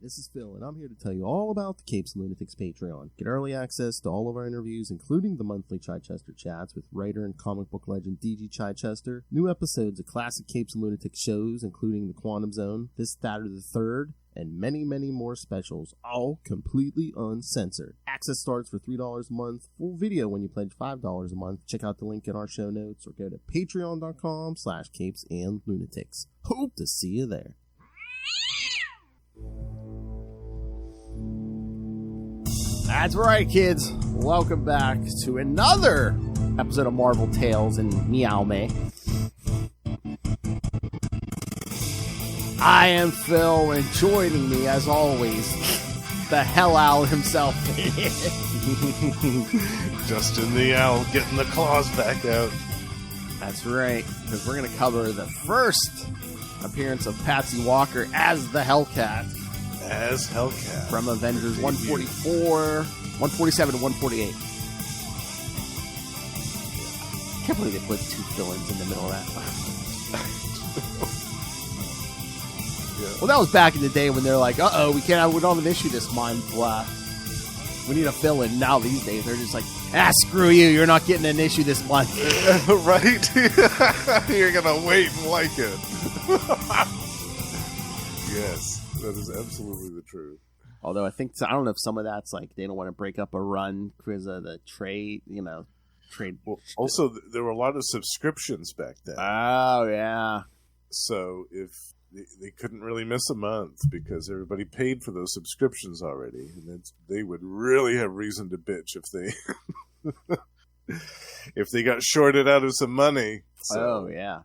This is Phil, and I'm here to tell you all about the Capes and Lunatics Patreon. Get early access to all of our interviews, including the monthly Chichester chats with writer and comic book legend D.G. Chichester, new episodes of classic Capes and Lunatics shows, including The Quantum Zone, This, That, or the Third, and many, many more specials, all completely uncensored. Access starts for $3 a month, full video when you pledge $5 a month. Check out the link in our show notes, or go to patreon.com/CapesandLunatics. Hope to see you there. That's right, kids. Welcome back to another episode of Marvel Tales and Meow May. I am Phil, and joining me, as always, the Hell Owl himself. Justin the Owl getting the claws back out. That's right, because we're going to cover the first appearance of Patsy Walker as the Hellcat. As Hellcat. From Avengers 144, 147 to 148. I can't believe they put two villains in the middle of that. Yeah. Well, that was back in the day when they're like, we don't have an issue this month. We need a villain. Now these days, they're just like, screw you. You're not getting an issue this month. Right? You're going to wait and like it. Yes. That is absolutely the truth. Although I don't know if some of that's like they don't want to break up a run because of the trade, trade. Well, also, there were a lot of subscriptions back then. Oh, yeah. So if they couldn't really miss a month because everybody paid for those subscriptions already, and they would really have reason to bitch if they got shorted out of some money. So. Oh, yeah.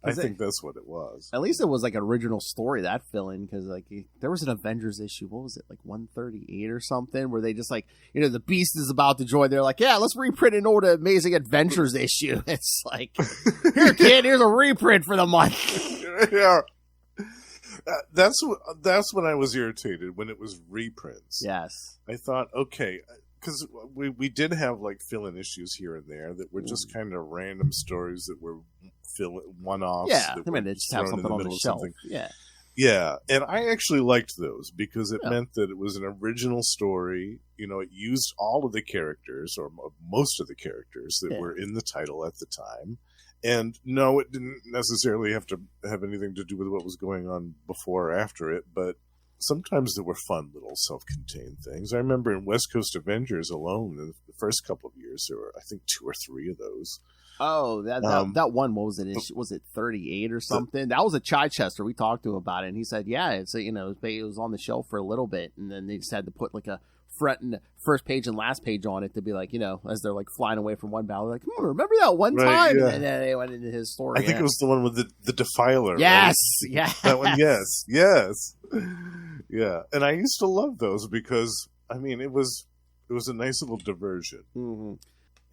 I think that's what it was. At least it was like an original story, that fill-in, because like there was an Avengers issue. What was it, like 138 or something, where they just like, the Beast is about to join. They're like, yeah, let's reprint an old Amazing Adventures issue. It's like, here, kid, here's a reprint for the month. Yeah, that's when I was irritated, when it was reprints. Yes, I thought, okay, because we did have like fill-in issues here and there that were just kind of random stories that were one-offs. Yeah, they just have something on the shelf. Yeah, and I actually liked those because it meant that it was an original story. It used all of the characters, or most of the characters that were in the title at the time. And no, it didn't necessarily have to have anything to do with what was going on before or after it, but sometimes there were fun little self-contained things. I remember in West Coast Avengers alone, in the first couple of years, there were, I think, 2 or 3 of those. Oh, that one, what was it? Was it 38 or something? That was a Chichester. We talked to him about it, and he said, yeah, it was on the shelf for a little bit, and then they just had to put like a front and first page and last page on it to be like, as they're like flying away from one battle, like, remember that one time? Yeah. And then they went into his story. I think it was the one with the Defiler. Yes, right? yeah, that one. Yes, yeah. And I used to love those because it was a nice little diversion. Mm-hmm.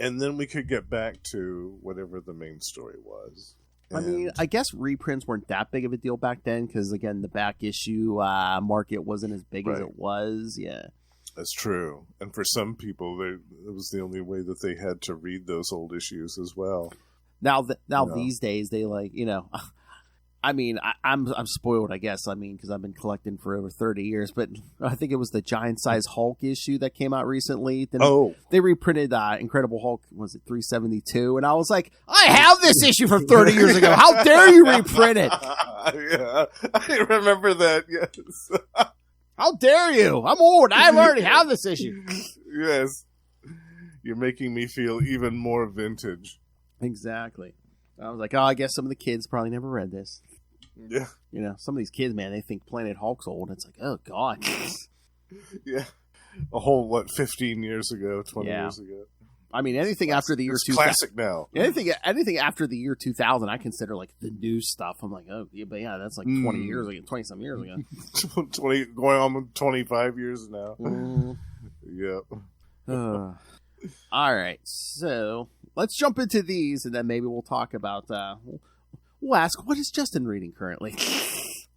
And then we could get back to whatever the main story was. I guess reprints weren't that big of a deal back then because, again, the back issue market wasn't as big as it was. Yeah. That's true. And for some people, it was the only way that they had to read those old issues as well. Now these days, they I'm spoiled, I guess. Because I've been collecting for over 30 years. But I think it was the Giant Size Hulk issue that came out recently. Then they reprinted Incredible Hulk, was it 372? And I was like, I have this issue from 30 years ago. How dare you reprint it? Yeah, I remember that, yes. How dare you? I'm old. I already have this issue. Yes. You're making me feel even more vintage. Exactly. I was like, I guess some of the kids probably never read this. Yeah. Some of these kids, man, they think Planet Hulk's old. It's like, oh, God. Yeah. A whole, 15 years ago, 20 years ago. Anything after the year 2000. Classic now. Anything after the year 2000, I consider like the new stuff. I'm like, oh, yeah, but yeah, that's like 20 years ago, 20-some years ago. 20, going on 25 years now. Yep. All right, so let's jump into these, and then maybe we'll talk about. We'll ask, what is Justin reading currently?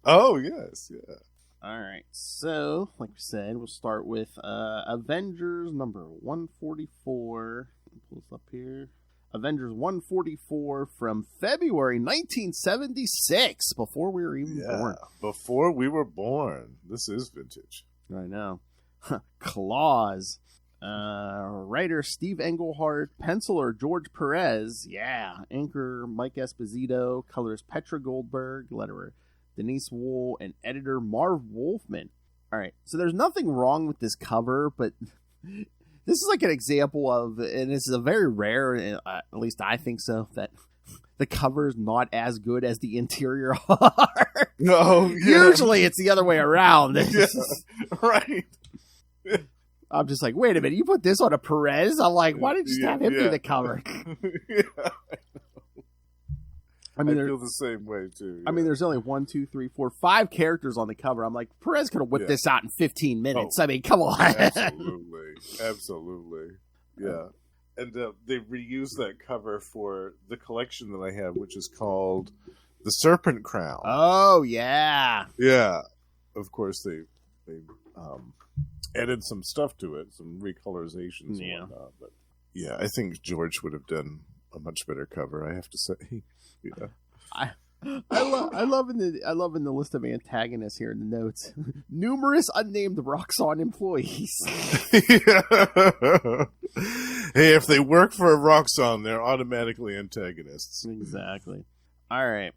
Oh yes, yeah. All right, so like we said, we'll start with Avengers number 144. Pull this up here. Avengers 144 from February 1976, before we were even born. Before we were born. This is vintage. I know. Claws. Writer Steve Englehart. Penciler George Perez. Yeah. Inker Mike Esposito. Colors Petra Goldberg. Letterer Denise Wool. And editor Marv Wolfman. All right. So there's nothing wrong with this cover, but this is like an example of, and this is a very rare, at least I think so, that the cover is not as good as the interior art. No, Usually it's the other way around. Yeah, right. I'm just like, wait a minute, you put this on a Perez? I'm like, why didn't you just have him do the cover? Yeah, I mean, feel the same way too. I mean, there's only 1, 2, 3, 4, 5 characters on the cover. I'm like, Perez could have whipped this out in 15 minutes. I mean, come on. Absolutely. Yeah. And they reused that cover for the collection that I have, which is called The Serpent Crown. Oh, yeah. Yeah. Of course, they added some stuff to it, some recolorizations and whatnot. But yeah, I think George would have done a much better cover, I have to say. Yeah. I love in the list of antagonists here in the notes. Numerous unnamed Roxxon employees. Hey, if they work for a Roxxon, they're automatically antagonists. Exactly. All right.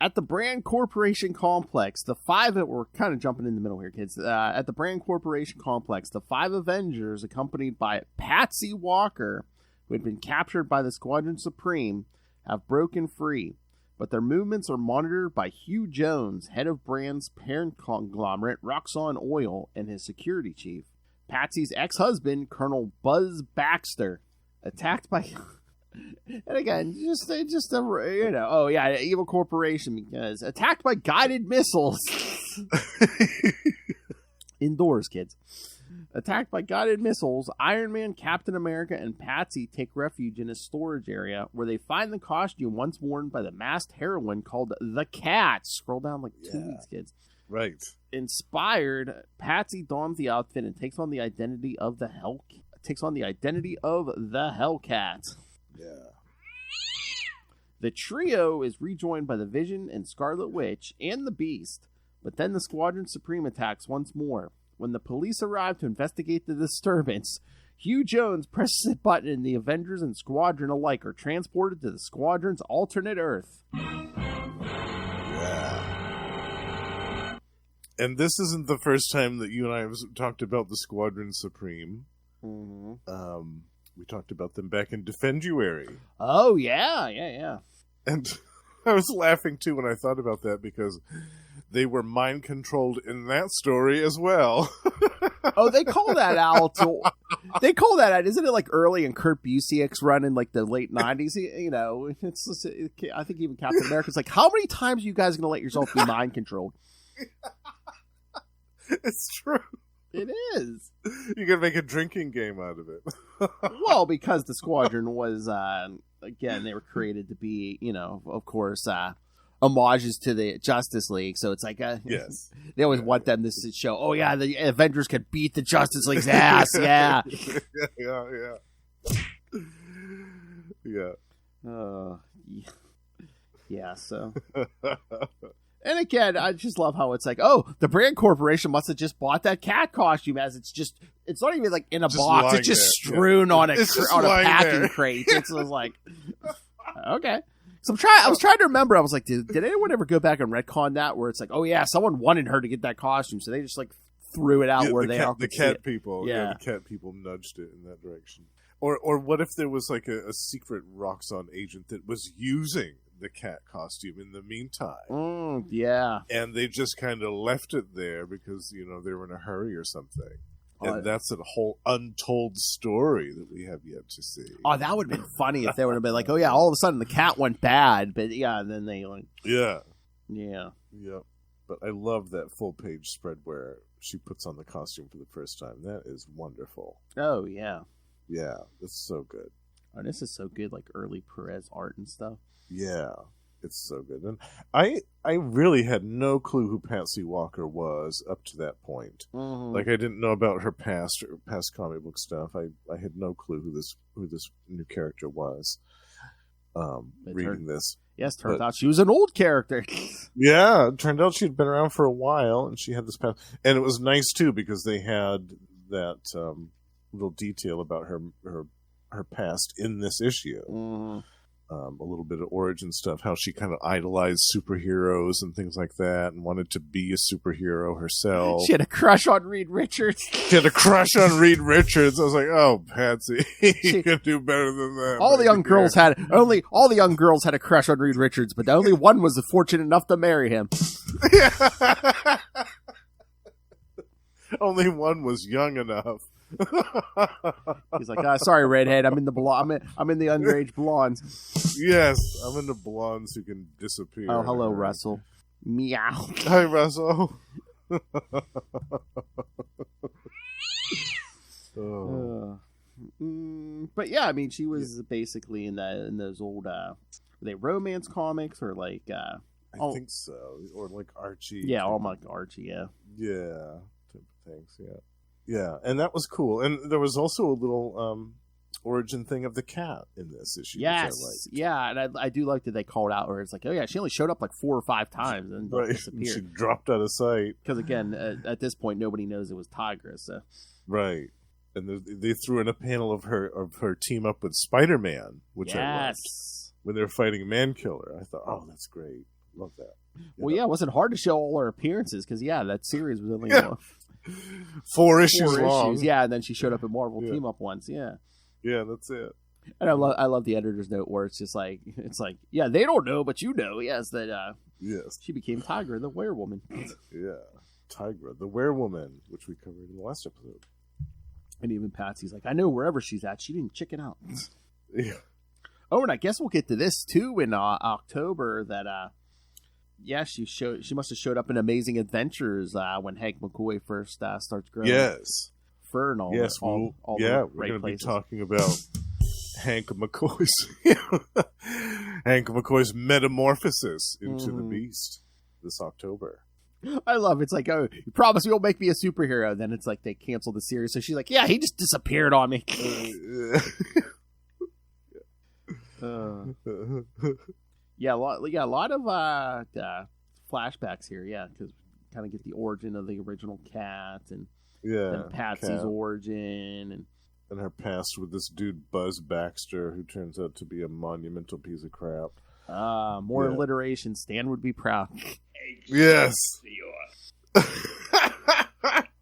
At the Brand Corporation complex, we're kind of jumping in the middle here, kids. At the Brand Corporation complex, the 5 Avengers, accompanied by Patsy Walker, who had been captured by the Squadron Supreme, have broken free, but their movements are monitored by Hugh Jones, head of Brand's parent conglomerate, Roxxon Oil, and his security chief. Patsy's ex-husband, Colonel Buzz Baxter, attacked by... and again, evil corporation, because attacked by guided missiles. Indoors, kids. Attacked by guided missiles, Iron Man, Captain America, and Patsy take refuge in a storage area where they find the costume once worn by the masked heroine called the Cat. Scroll down like 2 weeks, kids. Right. Inspired, Patsy dons the outfit and takes on the identity of the Hellcat. Yeah. The trio is rejoined by the Vision and Scarlet Witch and the Beast, but then the Squadron Supreme attacks once more. When the police arrive to investigate the disturbance, Hugh Jones presses a button and the Avengers and Squadron alike are transported to the Squadron's alternate Earth. Yeah. And this isn't the first time that you and I have talked about the Squadron Supreme. Mm-hmm. We talked about them back in Defenduary. Oh, yeah. And I was laughing, too, when I thought about that, because they were mind-controlled in that story as well. Oh, they call that out. Isn't it like early in Kurt Busiek's run in like the late 90s? You know, I think even Captain America's like, how many times are you guys going to let yourself be mind-controlled? It's true. It is. You can make a drinking game out of it. Well, because the Squadron was, again, they were created to be, of course, homages to the Justice League. So it's like, yes, they always want them to show, oh yeah, the Avengers could beat the Justice League's ass. Yeah. Yeah. So. And again, I just love how it's like, oh, the Brand Corporation must have just bought that cat costume, as it's not even like in a box. It's just strewn on a packing crate. It's like, okay. So I was trying to remember. I was like, did anyone ever go back and retcon that, where it's like, oh yeah, someone wanted her to get that costume, so they just like threw it out where the cat people nudged it in that direction. Or what if there was like a secret Roxxon agent that was using the cat costume in the meantime? Yeah. And they just kind of left it there because, they were in a hurry or something. And that's a whole untold story that we have yet to see. Oh, that would have been funny if they would have been like, oh yeah, all of a sudden the cat went bad, but yeah, and then they like... Yeah. Yeah. Yep. But I love that full page spread where she puts on the costume for the first time. That is wonderful. Oh, yeah. Yeah, that's so good. Oh, this is so good, like early Perez art and stuff. Yeah. It's so good. And I really had no clue who Patsy Walker was up to that point. Mm-hmm. Like, I didn't know about her past comic book stuff. I had no clue who this new character was. Reading this. Yes, turned out she was an old character. Yeah, it turned out she'd been around for a while, and she had this past. And it was nice, too, because they had that little detail about her past in this issue. Mm-hmm. A little bit of origin stuff, how she kind of idolized superheroes and things like that, and wanted to be a superhero herself. She had a crush on Reed Richards. She had a crush on Reed Richards. I was like, "Oh, Patsy, you can do better than that." All the young girls had a crush on Reed Richards, but only one was fortunate enough to marry him. Only one was young enough. He's like, sorry, redhead. I'm in the underage blondes. Yes, I'm into blondes who can disappear. Oh, hello, Russell. Meow. Hi, Russell. But yeah, I mean, she was basically in those old were they romance comics or like I think so, or like Archie. Yeah, all like Archie. Yeah. Yeah, type of things. Yeah. Yeah, and that was cool. And there was also a little origin thing of the cat in this issue. Yes, yeah, and I do like that they called out where it's like, oh yeah, she only showed up like 4 or 5 times and disappeared. She dropped out of sight. Because again, at this point, nobody knows it was Tigress. So. Right, and they threw in a panel of her team up with Spider-Man, which I liked when they were fighting Mankiller. I thought, oh, that's great, love that. Well, yeah, it wasn't hard to show all her appearances because that series was only 4 issues long. Yeah, and then she showed up at Marvel Team Up once. Yeah, that's it. And I love the editor's note where it's just like yeah, they don't know, but you know, yes, that she became Tigra the Werewoman. Yeah, Tigra the Werewoman, which we covered in the last episode. And even Patsy's like, I know wherever she's at, she didn't chicken out. Yeah. Oh, and I guess we'll get to this too in October. That she must have showed up in Amazing Adventures when Hank McCoy first starts growing fur and all. Yes, all we're right going to be places. talking about Hank McCoy's metamorphosis into the Beast this October. I love it. It's like, oh, you promise you'll make me a superhero. Then it's like they canceled the series, so she's like, yeah, he just disappeared on me. Yeah, a lot of flashbacks here. Yeah, because kind of get the origin of the original cat and Patsy's origin and her past with this dude Buzz Baxter, who turns out to be a monumental piece of crap. More alliteration. Stan would be proud. Yes.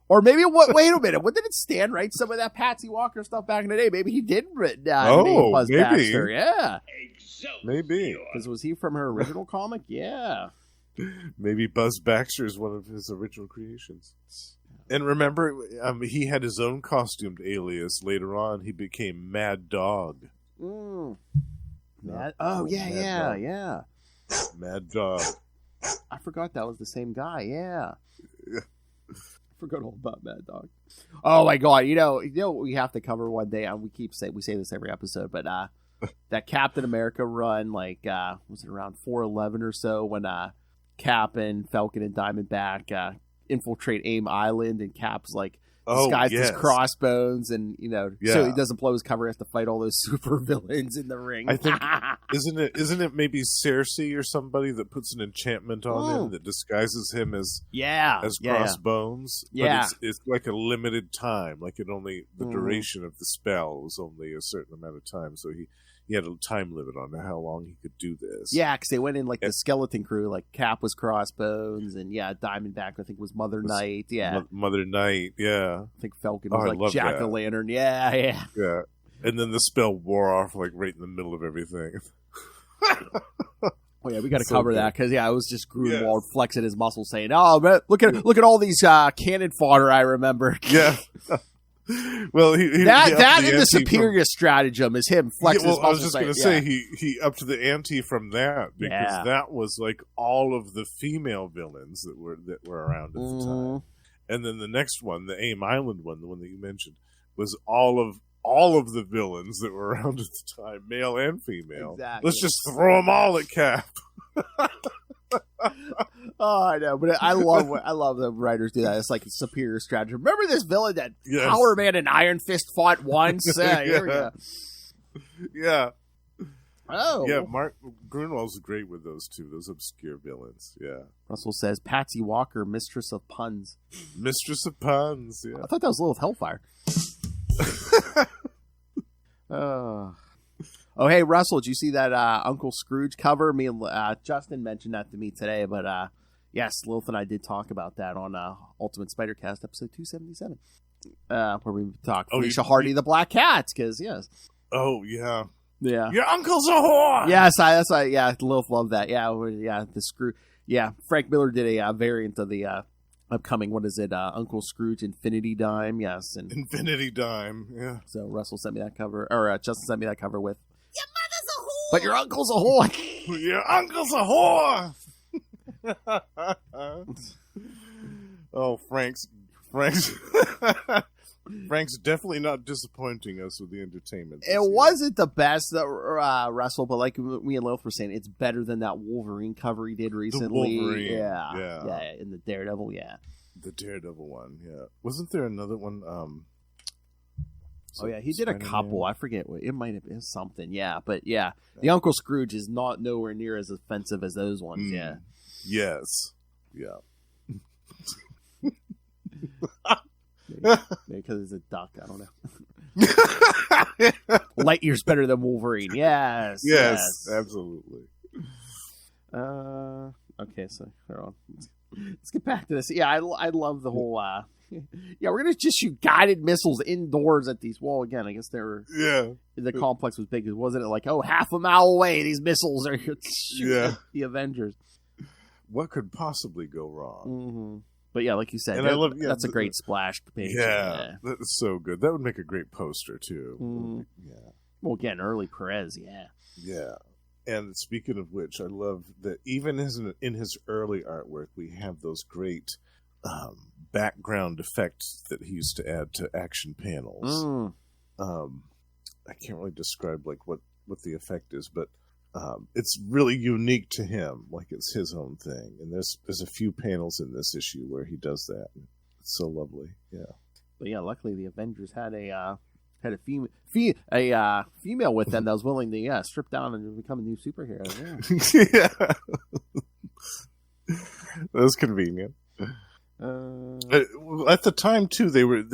Or maybe wait a minute. What did it Stan write some of that Patsy Walker stuff back in the day? Maybe he did name Buzz Baxter. Yeah. Maybe. Because was he from her original comic? Yeah. Maybe Buzz Baxter is one of his original creations. And remember, he had his own costumed alias. Later on, he became Mad Dog. Mad yeah. Mad Dog. I forgot that was the same guy. Yeah. I forgot all about Mad Dog. Oh my God! You know what we have to cover one day. We say this every episode, but that Captain America run, like was it around 411 or so, when Cap and Falcon and Diamondback infiltrate AIM Island, and Cap's like disguised as Crossbones, and so he doesn't blow his cover. He has to fight all those super villains in the ring. I think isn't it maybe Cersei or somebody that puts an enchantment on him that disguises him as Crossbones? Yeah, but it's like a limited time. Like the duration of the spell was only a certain amount of time, so he had a time limit on how long he could do this. Yeah, because they went in like the skeleton crew. Like Cap was Crossbones, and Diamondback I think was Mother Knight. Yeah, Mother Knight. Yeah, I think Falcon was like Jack-o'-lantern. Yeah. And then the spell wore off like right in the middle of everything. Oh yeah, we got to cover that because it was just Grunwald flexing his muscles, saying, "Oh, man, look at all these cannon fodder I remember." Yeah. Well, that in the superior stratagem is him flexing his muscles. I was just going to say he upped the ante from that because that was like all of the female villains that were around at the time, and then the next one, the AIM Island one, the one that you mentioned, was all of all of the villains that were around at the time, male and female. Exactly. Let's just throw them all at Cap. Oh, I know, but I love the writers do that. It's like a superior strategy. Remember this villain that Power Man and Iron Fist fought once? Here we go. Yeah. Oh. Yeah, Mark Grunwald's great with those two, those obscure villains. Yeah. Russell says, Patsy Walker, mistress of puns. Mistress of puns, yeah. I thought that was Lilith Hellfire. Oh, hey, Russell, did you see that Uncle Scrooge cover? Me and Justin mentioned that to me today, but yes, Lilith and I did talk about that on Ultimate Spider-Cast episode 277, where we talked Felicia Hardy, the Black Cat, because, yes. Oh, yeah. Yeah. Your uncle's a whore! Yes, that's why, yeah, Lilith loved that. Yeah, the Scrooge. Yeah, Frank Miller did a variant of the upcoming, what is it, Uncle Scrooge Infinity Dime, yes. And Infinity Dime, yeah. So Russell sent me that cover, or Justin sent me that cover with, your mother's a whore! but your uncle's a whore! Your uncle's a whore! Oh, Frank's definitely not disappointing us with the entertainment. It wasn't the best, Russell, but like me and Lilith were saying, it's better than that Wolverine cover he did recently. The Wolverine, yeah, in the Daredevil, yeah. The Daredevil one, yeah. Wasn't there another one? Oh, yeah, he did a couple. I forget what it might have been something. Yeah, but yeah, the Uncle Scrooge is not nowhere near as offensive as those ones. Yeah. Yes. Yeah. Maybe because it's a duck. I don't know. Lightyear's better than Wolverine. Yes. Yes. Absolutely. Okay, so hold on. Let's get back to this. Yeah, I love the whole. Yeah, we're gonna just shoot guided missiles indoors at these. Well, again, I guess they were. Yeah. The complex was big. Wasn't it like, half a mile away? These missiles are shooting at the Avengers. What could possibly go wrong? Mm-hmm. But yeah, like you said, that's a great splash page. Yeah, that's so good. That would make a great poster too. Mm. Yeah. Well, again, early Perez. Yeah. Yeah. And speaking of which, I love that even in his early artwork, we have those great background effects that he used to add to action panels. Mm. I can't really describe like what the effect is, but it's really unique to him. Like it's his own thing. And there's a few panels in this issue where he does that. It's so lovely. Yeah. But yeah, luckily the Avengers had a female with them that was willing to strip down and become a new superhero. Yeah. That was convenient. At the time too, they were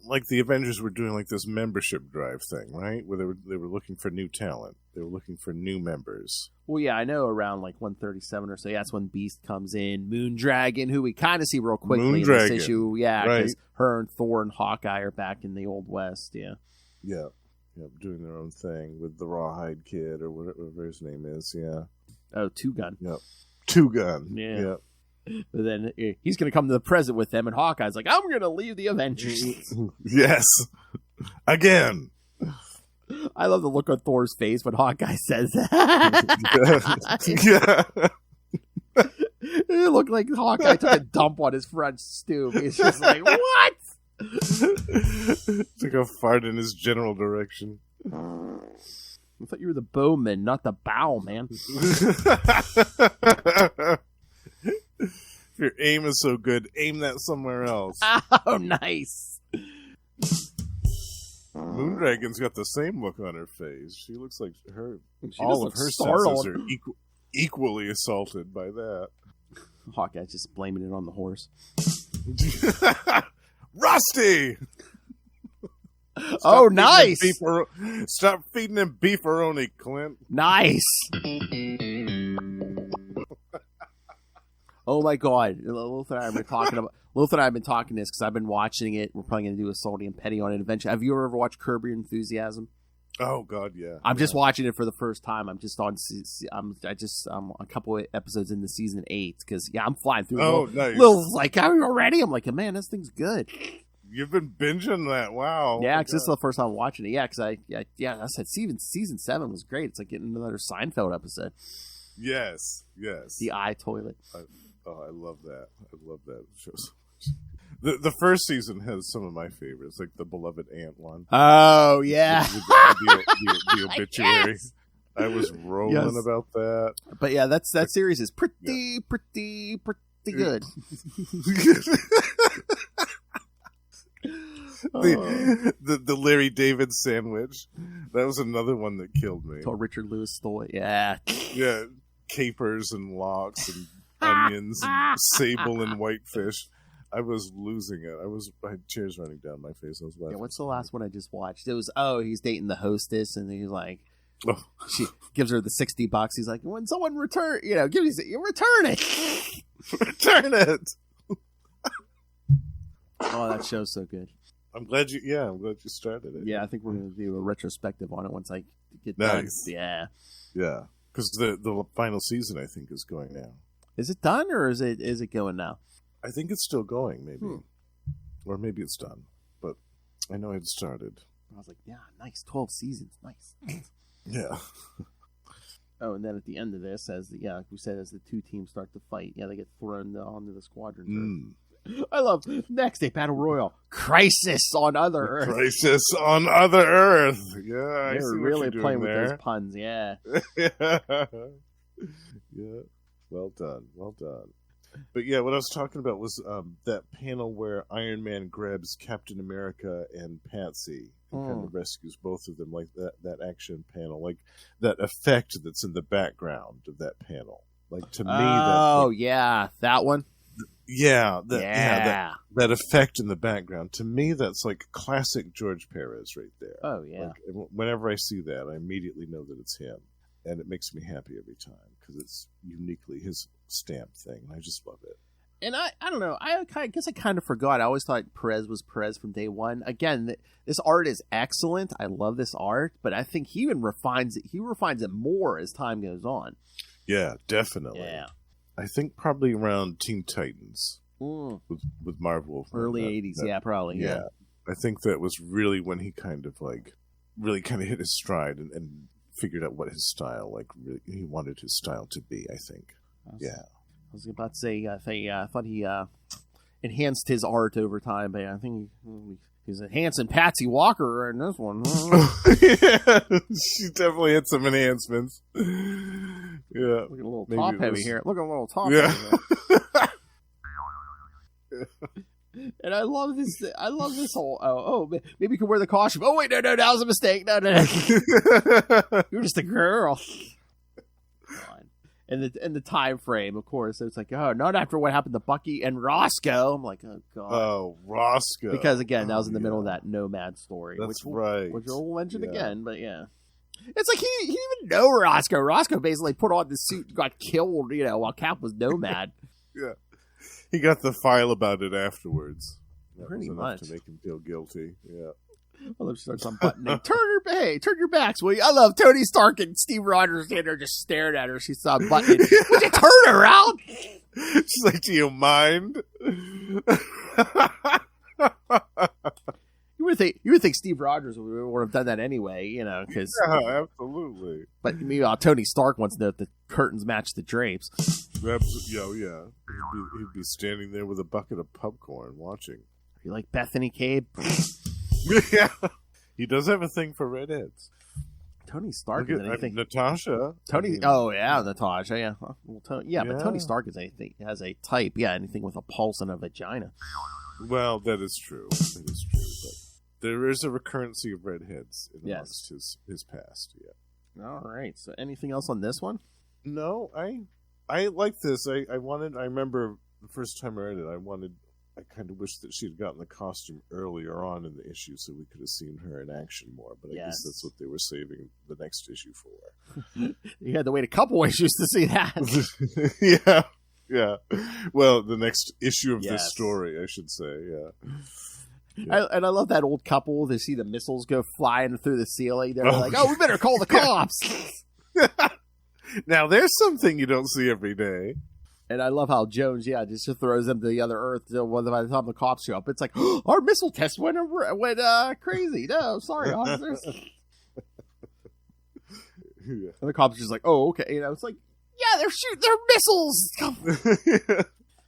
like the Avengers were doing like this membership drive thing, right? Where they were looking for new talent. They were looking for new members. Well, yeah, I know around like 137 or so. Yeah, that's when Beast comes in. Moondragon, who we kind of see real quickly in this issue. Yeah, because her and Thor and Hawkeye are back in the Old West. Yeah. Yeah, doing their own thing with the Rawhide Kid or whatever his name is. Yeah. Oh, Two Gun. Yep. Two Gun. Yeah. Yep. But then he's going to come to the present with them, and Hawkeye's like, I'm going to leave the Avengers. Yes. Again. I love the look on Thor's face when Hawkeye says that. Yeah. It looked like Hawkeye took a dump on his front stoop. He's just like, what? Took a fart in his general direction. I thought you were the bowman, not the bow, man. If your aim is so good, aim that somewhere else. Oh, nice. Moondragon's got the same look on her face. She looks like all of her startled. senses are equally assaulted by that. Hawkeye's just blaming it on the horse. Rusty! Oh, nice! Stop feeding him beefaroni, Clint. Nice! Oh my God! Lilith and I have been talking this because I've been watching it. We're probably going to do a Salty and Petty on it eventually. Have you ever watched Curb Your Enthusiasm? Oh God, yeah. I'm just watching it for the first time. I'm just on. I'm a couple of episodes into season 8 because I'm flying through. Oh, nice. Lil's like, "Are you already?" I'm like, "Man, this thing's good." You've been binging that, wow. Yeah, because this is the first time I'm watching it. Yeah, because I said season 7 was great. It's like getting another Seinfeld episode. Yes. The eye toilet. I love that. I love that show so much. The first season has some of my favorites, like the Beloved Ant one. Oh, yeah. The obituary. Yes. I was rolling about that. But yeah, that series is pretty good. The Larry David sandwich. That was another one that killed me. Oh, Richard Lewis stole it. Yeah. Yeah. Capers and lox and onions and sable and whitefish. I was losing it. I had tears running down my face. I was laughing. Yeah, what's the last one I just watched? It was, he's dating the hostess, and he's like, she gives her the $60. He's like, when someone return it. Return it. Oh, that show's so good. I'm glad you started it. Yeah, I think we're going to do a retrospective on it once I get done. Yeah. Yeah. Because the final season, I think, is going now. Is it done, or is it going now? I think it's still going, maybe. Or maybe it's done. But I know it started. I was like, yeah, nice. 12 seasons. Nice. Yeah. Oh, and then at the end of this, like we said, as the two teams start to fight, they get thrown onto the squadron. I love next day battle royal crisis on Other Earth. Crisis on Other Earth. Yeah, they're really playing with those puns. Yeah. Yeah. Well done. But yeah, what I was talking about was that panel where Iron Man grabs Captain America and Patsy and kind of rescues both of them, like that action panel, like that effect that's in the background of that panel. Like to me, that one. Yeah, that effect in the background. To me, that's like classic George Perez right there. Oh yeah. Like, whenever I see that, I immediately know that it's him, and it makes me happy every time because it's uniquely his stamp thing. I just love it. And I don't know. I guess I kind of forgot. I always thought Perez was Perez from day one. Again, this art is excellent. I love this art, but I think he even refines it. He refines it more as time goes on. Yeah, definitely. Yeah. I think probably around Teen Titans with Marvel. Early 80s, yeah, probably. Yeah. I think that was really when he kind of hit his stride and figured out what his style, really, he wanted his style to be, I think. I was about to say, I thought he enhanced his art over time, but I think he's enhancing Patsy Walker in this one. Yeah, she definitely had some enhancements. Yeah. Look at a little top heavy here. Look at a little top heavy here. And I love this whole, maybe you can wear the costume. Oh, wait, no, that was a mistake. No. You're just a girl. And the time frame, of course. It's like, not after what happened to Bucky and Roscoe. I'm like, oh, God. Oh, Roscoe. Because, again, that was in the middle of that Nomad story. That's right. Which we'll mention again, but yeah. It's like he didn't even know Roscoe. Roscoe basically put on the suit and got killed, while Cap was Nomad. Yeah. He got the file about it afterwards. That Pretty was much. To make him feel guilty. Yeah. I love she starts unbuttoning. Turn your backs, will you? I love Tony Stark and Steve Rogers standing there just staring at her. She's unbuttoning. Would you turn around? She's like, do you mind? You would think Steve Rogers would have done that anyway, because absolutely. But meanwhile, Tony Stark wants to know if the curtains match the drapes. Yeah. He'd be standing there with a bucket of popcorn watching. You like Bethany Cabe? Yeah, he does have a thing for redheads. Tony Stark is anything. Natasha. Natasha. Yeah, but Tony Stark has a type. Yeah, anything with a pulse and a vagina. Well, that is true. But there is a recurrency of redheads in amongst his past. Yeah. All right. So, anything else on this one? No, I like this. I remember the first time I read it. I kind of wish that she had gotten the costume earlier on in the issue so we could have seen her in action more. But I guess that's what they were saving the next issue for. You had to wait a couple issues to see that. Yeah. Well, the next issue of this story, I should say. Yeah. I love that old couple. They see the missiles go flying through the ceiling. They're like, we better call the cops. Now, there's something you don't see every day. And I love how Jones, just throws them to the other Earth. So by the time the cops show up, it's like, our missile test went crazy. No, sorry, officers. And the cops are just like, oh, okay. It's like, they're shooting their missiles.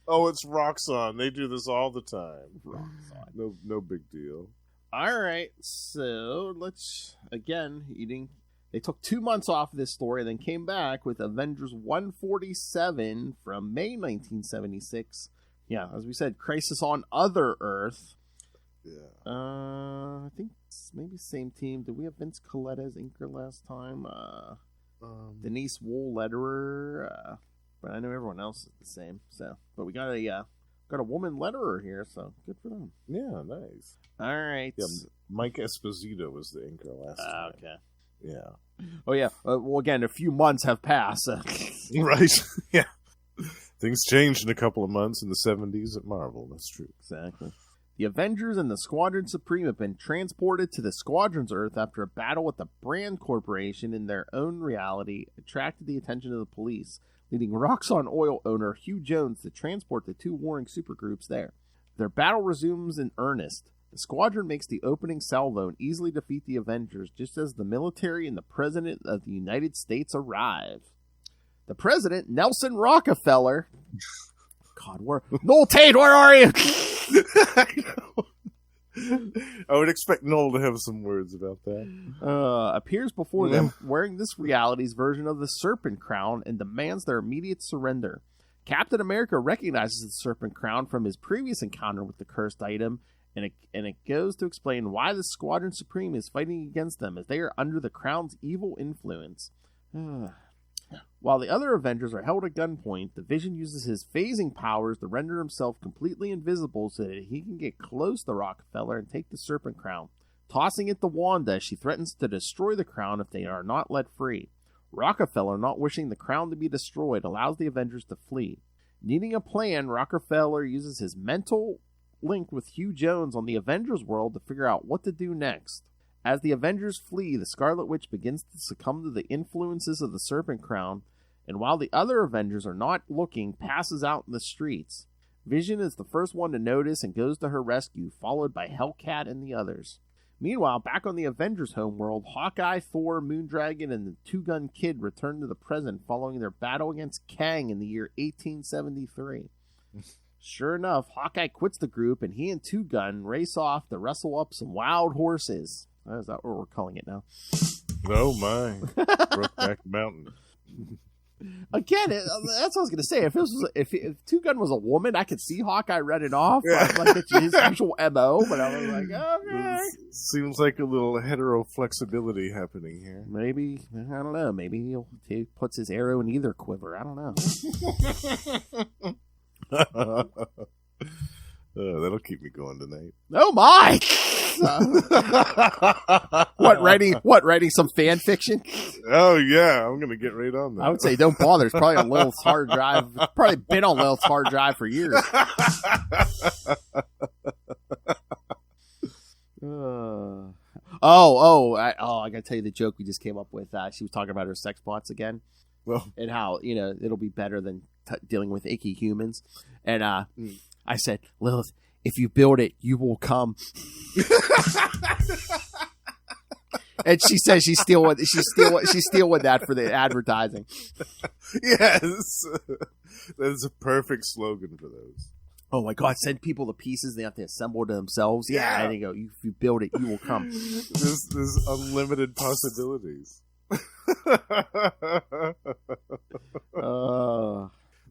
Oh, it's Roxxon. They do this all the time. Roxxon. No big deal. All right, so let's, again, they took 2 months off of this story and then came back with Avengers 147 from May 1976. Yeah, as we said, Crisis on Other Earth. Yeah. I think it's maybe same team. Did we have Vince Collette as inker last time? Denise Wool letterer. But I know everyone else is the same. So, but we got a woman letterer here, so good for them. Yeah, nice. All right. Yeah, Mike Esposito was the inker last time. Okay. Yeah. Oh yeah. Well, again, a few months have passed. Right. Yeah. Things changed in a couple of months in the 70s at Marvel. That's true. Exactly. The Avengers and the Squadron Supreme have been transported to the Squadron's Earth after a battle with the Brand Corporation in their own reality attracted the attention of the police, leading Roxxon oil owner Hugh Jones to transport the two warring supergroups there. Their battle resumes in earnest. The Squadron makes the opening salvo and easily defeat the Avengers just as the military and the President of the United States arrive. The President, Nelson Rockefeller... God, Noel Tate, where are you? I would expect Noel to have some words about that. Appears before them wearing this reality's version of the Serpent Crown and demands their immediate surrender. Captain America recognizes the Serpent Crown from his previous encounter with the cursed item, and it goes to explain why the Squadron Supreme is fighting against them as they are under the Crown's evil influence. While the other Avengers are held at gunpoint, the Vision uses his phasing powers to render himself completely invisible so that he can get close to Rockefeller and take the Serpent Crown, tossing it to Wanda as she threatens to destroy the crown if they are not let free. Rockefeller, not wishing the crown to be destroyed, allows the Avengers to flee. Needing a plan, Rockefeller uses his mental link with Hugh Jones on the Avengers world to figure out what to do next. As the Avengers flee, the Scarlet Witch begins to succumb to the influences of the Serpent Crown, and while the other Avengers are not looking, passes out in the streets. Vision is the first one to notice and goes to her rescue, followed by Hellcat and the others. Meanwhile, back on the Avengers' homeworld, Hawkeye, Thor, Moondragon, and the Two-Gun Kid return to the present following their battle against Kang in the year 1873. Sure enough, Hawkeye quits the group, and he and Two-Gun race off to wrestle up some wild horses. Is that what we're calling it now? Oh, my. Brokeback Mountain. Again, that's what I was going to say. If Two-Gun was a woman, I could see Hawkeye running off. Yeah. Like it's his usual MO, but I was like, okay. Seems like a little hetero flexibility happening here. Maybe, I don't know. Maybe he puts his arrow in either quiver. I don't know. That'll keep me going tonight. Oh my! Writing some fan fiction? Oh yeah, I'm gonna get right on that. I would say don't bother. It's probably on Lilith's hard drive. It's probably been on Lilith's hard drive for years. I gotta tell you the joke we just came up with. She was talking about her sex bots again, and how it'll be better than dealing with icky humans. And I said, Lilith, if you build it, you will come. And she says she's still with that for the advertising. Yes, that is a perfect slogan for those. Oh my God! Send people the pieces; they have to assemble to themselves. Yeah, and you go. If you build it, you will come. There's unlimited possibilities.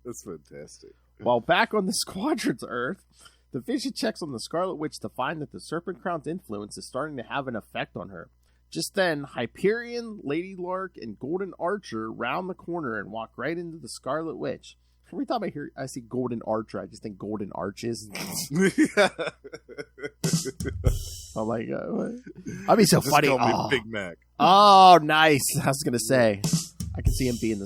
That's fantastic. While back on the Squadron's Earth, the Vision checks on the Scarlet Witch to find that the Serpent Crown's influence is starting to have an effect on her. Just then, Hyperion, Lady Lark, and Golden Archer round the corner and walk right into the Scarlet Witch. Every time I see Golden Archer, I just think Golden Arches. I'm like, I'd be so funny. Call me Big Mac. Oh, nice. I was gonna say, I can see him being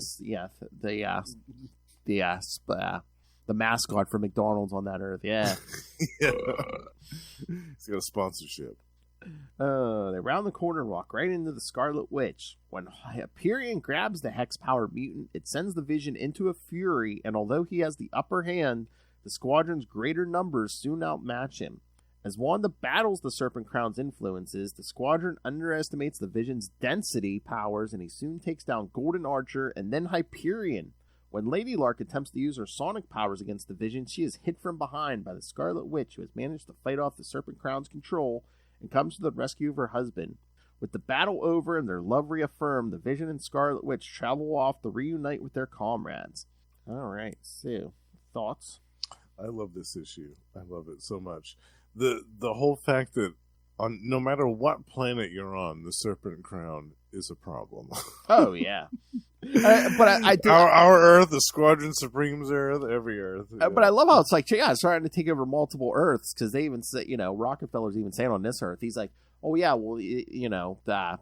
the mascot for McDonald's on that Earth. Yeah. Yeah. He's got a sponsorship. They round the corner and walk right into the Scarlet Witch. When Hyperion grabs the Hex-powered mutant, it sends the Vision into a fury, and although he has the upper hand, the Squadron's greater numbers soon outmatch him. As Wanda battles the Serpent Crown's influences, the Squadron underestimates the Vision's density powers, and he soon takes down Golden Archer and then Hyperion. When Lady Lark attempts to use her sonic powers against the Vision, she is hit from behind by the Scarlet Witch, who has managed to fight off the Serpent Crown's control and comes to the rescue of her husband. With the battle over and their love reaffirmed, the Vision and Scarlet Witch travel off to reunite with their comrades. All right, so thoughts? I love this issue. I love it so much. The whole fact that on no matter what planet you're on, the Serpent Crown is a problem. Oh yeah, but I do. Our Earth, the Squadron Supreme's Earth, every Earth. Yeah. But I love how it's like, yeah, it's trying to take over multiple Earths, because they even say, Rockefeller's even saying on this Earth, he's like, oh yeah, well, the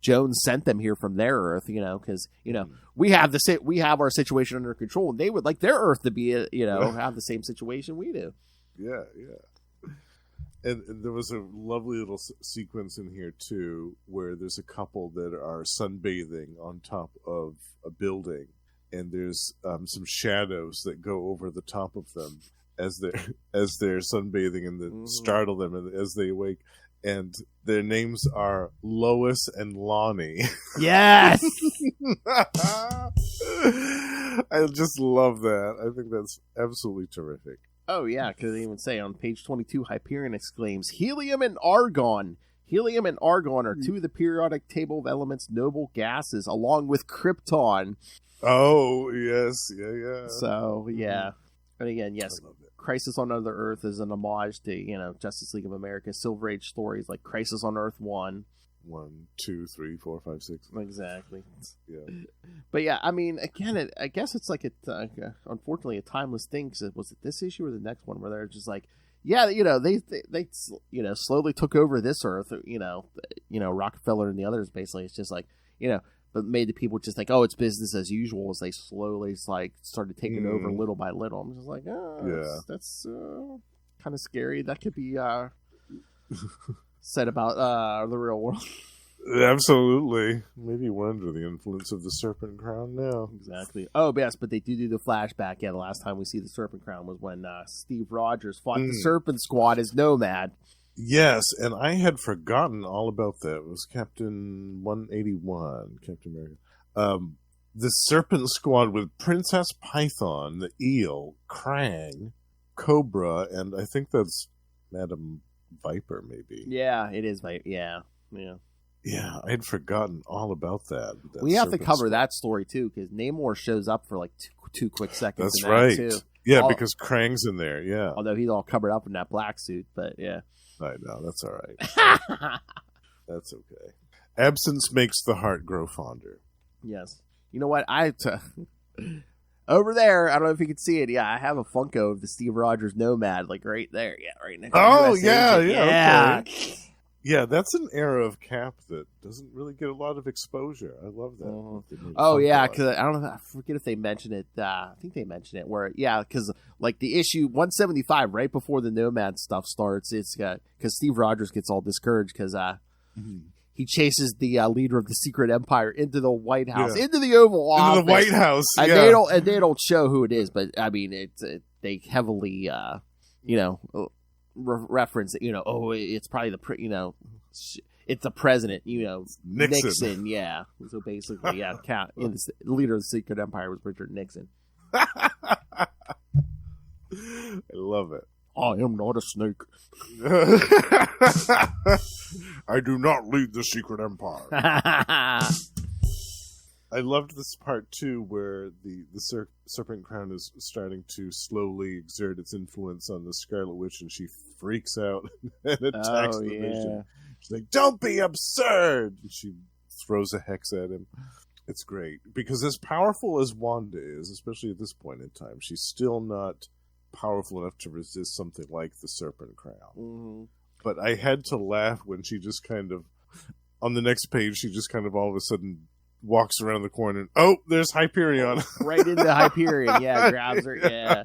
Jones sent them here from their Earth, because we have our situation under control, and they would like their Earth to be have the same situation we do. Yeah. And there was a lovely little sequence in here too, where there's a couple that are sunbathing on top of a building, and there's some shadows that go over the top of them as they're sunbathing, and that startle them as they awake. And their names are Lois and Lonnie. Yes! I just love that. I think that's absolutely terrific. Oh, yeah, because they even say on page 22, Hyperion exclaims, Helium and Argon. Helium and Argon are two of the periodic table of elements noble gases, along with Krypton. Oh, yes. Yeah. So, yeah. And again, yes, Crisis on Other Earth is an homage to, Justice League of America, Silver Age stories like Crisis on Earth 1. 1, 2, 3, 4, 5, 6. Exactly. Yeah. But yeah, I mean, again, I guess it's like unfortunately a timeless thing. Cause was it this issue or the next one where they're just like, yeah, they slowly took over this Earth. Rockefeller and the others basically. It's just like but made the people just like, oh, it's business as usual, as they slowly started taking over little by little. I'm just like, that's kind of scary. That could be said about the real world. Absolutely. Maybe we're under the influence of the Serpent Crown now. Exactly. Oh, yes, but they do the flashback. Yeah, the last time we see the Serpent Crown was when Steve Rogers fought the Serpent Squad as Nomad. Yes, and I had forgotten all about that. It was Captain 181, Captain America. The Serpent Squad with Princess Python, the Eel, Krang, Cobra, and I think that's Madam Viper, maybe. Yeah, it is Viper. Yeah. Yeah, I had forgotten all about that. We have to cover that story, too, because Namor shows up for like two quick seconds. That's right. Too. Yeah, because Krang's in there, yeah. Although he's all covered up in that black suit, but yeah. I know, that's all right. That's okay. Absence makes the heart grow fonder. Yes. You know what? Over there, I don't know if you can see it. Yeah, I have a Funko of the Steve Rogers Nomad, like right there. Yeah, right next to the yeah. Okay. Yeah, that's an era of Cap that doesn't really get a lot of exposure. I love that. Oh, yeah, because I don't know. I forget if they mentioned it. I think they mentioned it where, because like the issue 175, right before the Nomad stuff starts, it's because Steve Rogers gets all discouraged because he chases the leader of the Secret Empire into the White House, into the Oval Office. Into the White House, and they don't show who it is, but I mean, they heavily, reference it, it's probably it's the president, Nixon, yeah. So basically, yeah, the leader of the Secret Empire was Richard Nixon. I love it. I am not a snake. I do not lead the Secret Empire. I loved this part, too, where the Serpent Crown is starting to slowly exert its influence on the Scarlet Witch, and she freaks out and attacks the Vision. She's like, don't be absurd! And she throws a hex at him. It's great. Because as powerful as Wanda is, especially at this point in time, she's still not powerful enough to resist something like the Serpent Crown. Mm-hmm. But I had to laugh when she just kind of, on the next page, she just kind of all of a sudden walks around the corner and, oh, there's Hyperion. Right into Hyperion, yeah, grabs her, yeah.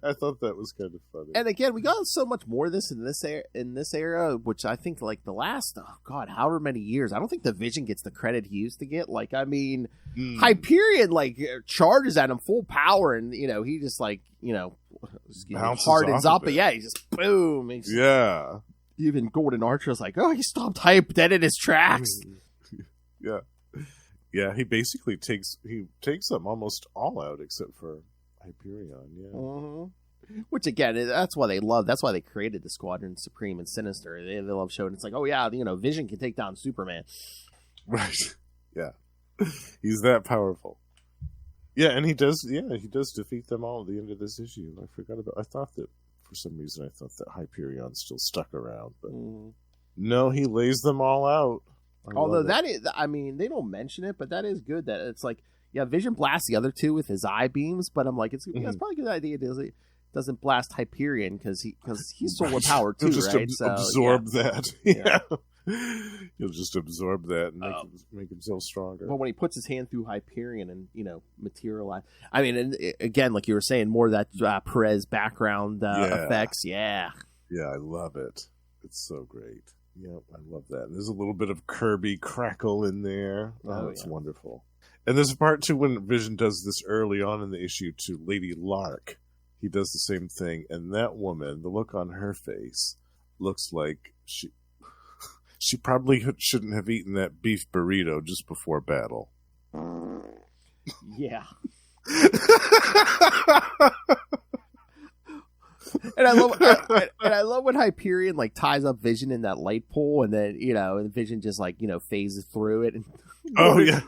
I thought that was kind of funny. And again, we got so much more of this in this era, which I think like the last, however many years, I don't think the Vision gets the credit he used to get. Like, I mean, Hyperion like charges at him full power, and he just like hardens up, but yeah, he just boom. Yeah. Even Golden Archer was like, oh, he stopped Hype dead in his tracks. Yeah. Yeah, he basically takes them almost all out except for Hyperion. Yeah. Mm-hmm. Which again, that's why they love. That's why they created the Squadron Supreme and Sinister. They love showing it's like, oh yeah, Vision can take down Superman. Right. Yeah. He's that powerful. Yeah, and he does. Yeah, he does defeat them all at the end of this issue. I thought that for some reason that Hyperion still stuck around, but no, he lays them all out. Although that is, they don't mention it, but that is good. That it's like, yeah, Vision blasts the other two with his eye beams, but I'm like, it's probably a good idea. It doesn't blast Hyperion because he's solar powered too, just right? Absorb that. Yeah. He'll just absorb that and make himself stronger. But when he puts his hand through Hyperion and materialize, and again, like you were saying, more of that Perez background effects. Yeah, yeah, I love it. It's so great. Yeah, I love that. And there's a little bit of Kirby crackle in there. Oh, it's wonderful. And there's a part too when Vision does this early on in the issue to Lady Lark. He does the same thing, and that woman, the look on her face, looks like she probably shouldn't have eaten that beef burrito just before battle. Yeah. And I love when Hyperion ties up Vision in that light pole, and then and Vision just phases through it. And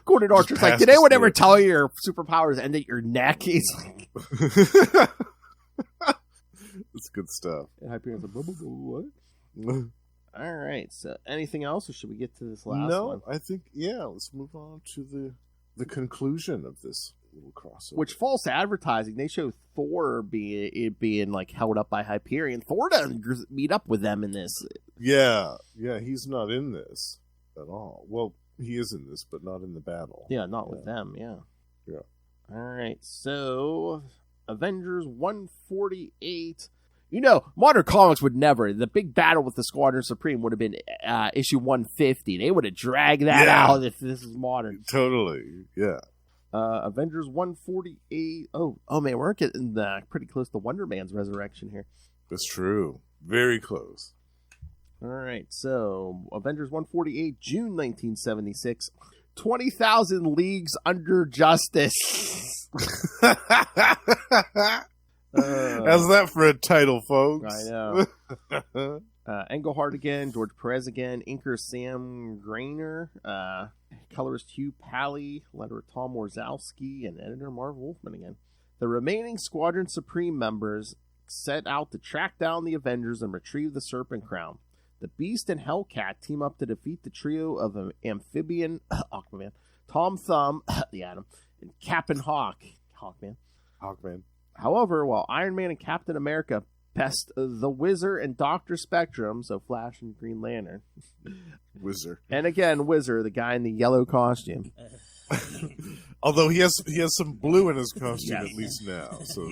Gordon Archer's like, "Did anyone ever tell you your superpowers end at your neck?" He's like, "It's good stuff." And Hyperion's like, "What?" All right. So, anything else, or should we get to this last one? No, I think let's move on to the conclusion of this little crossover. Which false advertising, they show Thor being held up by Hyperion. Thor doesn't meet up with them in this. Yeah, he's not in this at all. Well, he is in this, but not in the battle. Yeah, not with them. Yeah. Yeah. All right. So, Avengers 148. Modern comics would never. The big battle with the Squadron Supreme would have been issue 150. They would have dragged that out if this is modern. Totally. Yeah. Avengers 148. Oh man, we're getting pretty close to Wonder Man's resurrection here. That's true. Very close. All right, so Avengers 148, June 1976. 20,000 Leagues Under Justice. How's that for a title, folks? I know. Engelhardt again, George Perez again, inker Sam Grainer, colorist Hugh Pally, letterer Tom Warzowski, and editor Marv Wolfman again. The remaining Squadron Supreme members set out to track down the Avengers and retrieve the Serpent Crown. The Beast and Hellcat team up to defeat the trio of Amphibian, Aquaman, Tom Thumb, the Atom, and Captain Hawkman. However, while Iron Man and Captain America pest the Wizard and Dr. Spectrum, so Flash and Green Lantern. Wizard. And again, Wizard, the guy in the yellow costume. Although he has some blue in his costume at least now, so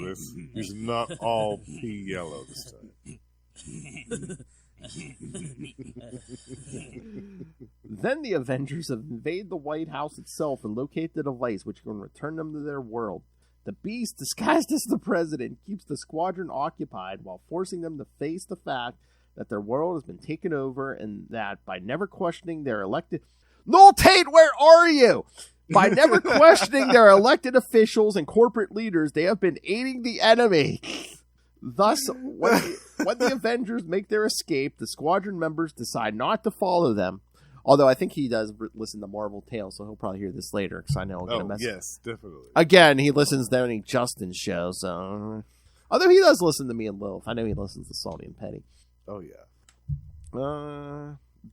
he's not all pea yellow this time. Then the Avengers invade the White House itself and locate the device which can return them to their world. The Beast, disguised as the president, keeps the squadron occupied while forcing them to face the fact that their world has been taken over and that by never questioning their elected... Noel Tate, where are you? By never questioning their elected officials and corporate leaders, they have been aiding the enemy. Thus, when the Avengers make their escape, the squadron members decide not to follow them. Although I think he does listen to Marvel Tales, so he'll probably hear this later because I know I'll get a message. Yes, definitely. Again, he listens to any Justin show, so... Although he does listen to me and Lilith. I know he listens to Salty and Petty. Oh, yeah.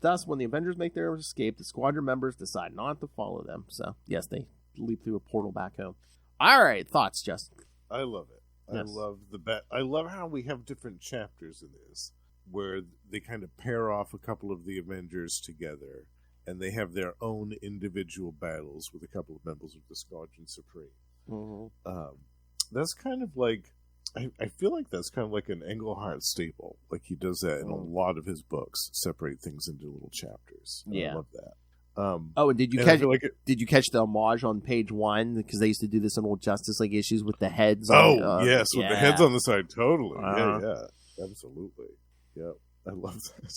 Thus, when the Avengers make their escape, the squadron members decide not to follow them. So, yes, they leap through a portal back home. All right, thoughts, Justin? I love it. Yes. I love how we have different chapters in this, where they kind of pair off a couple of the Avengers together, and they have their own individual battles with a couple of members of the Squadron Supreme. Mm-hmm. That's kind of like, I feel like that's kind of like an Engelhardt staple. Like he does that in a lot of his books, separate things into little chapters. Yeah. I love that. And did you catch the homage on page 1? Because they used to do this in old Justice League issues with the heads. Yes, with the heads on the side. Totally. Yeah, absolutely. Yeah, I love that.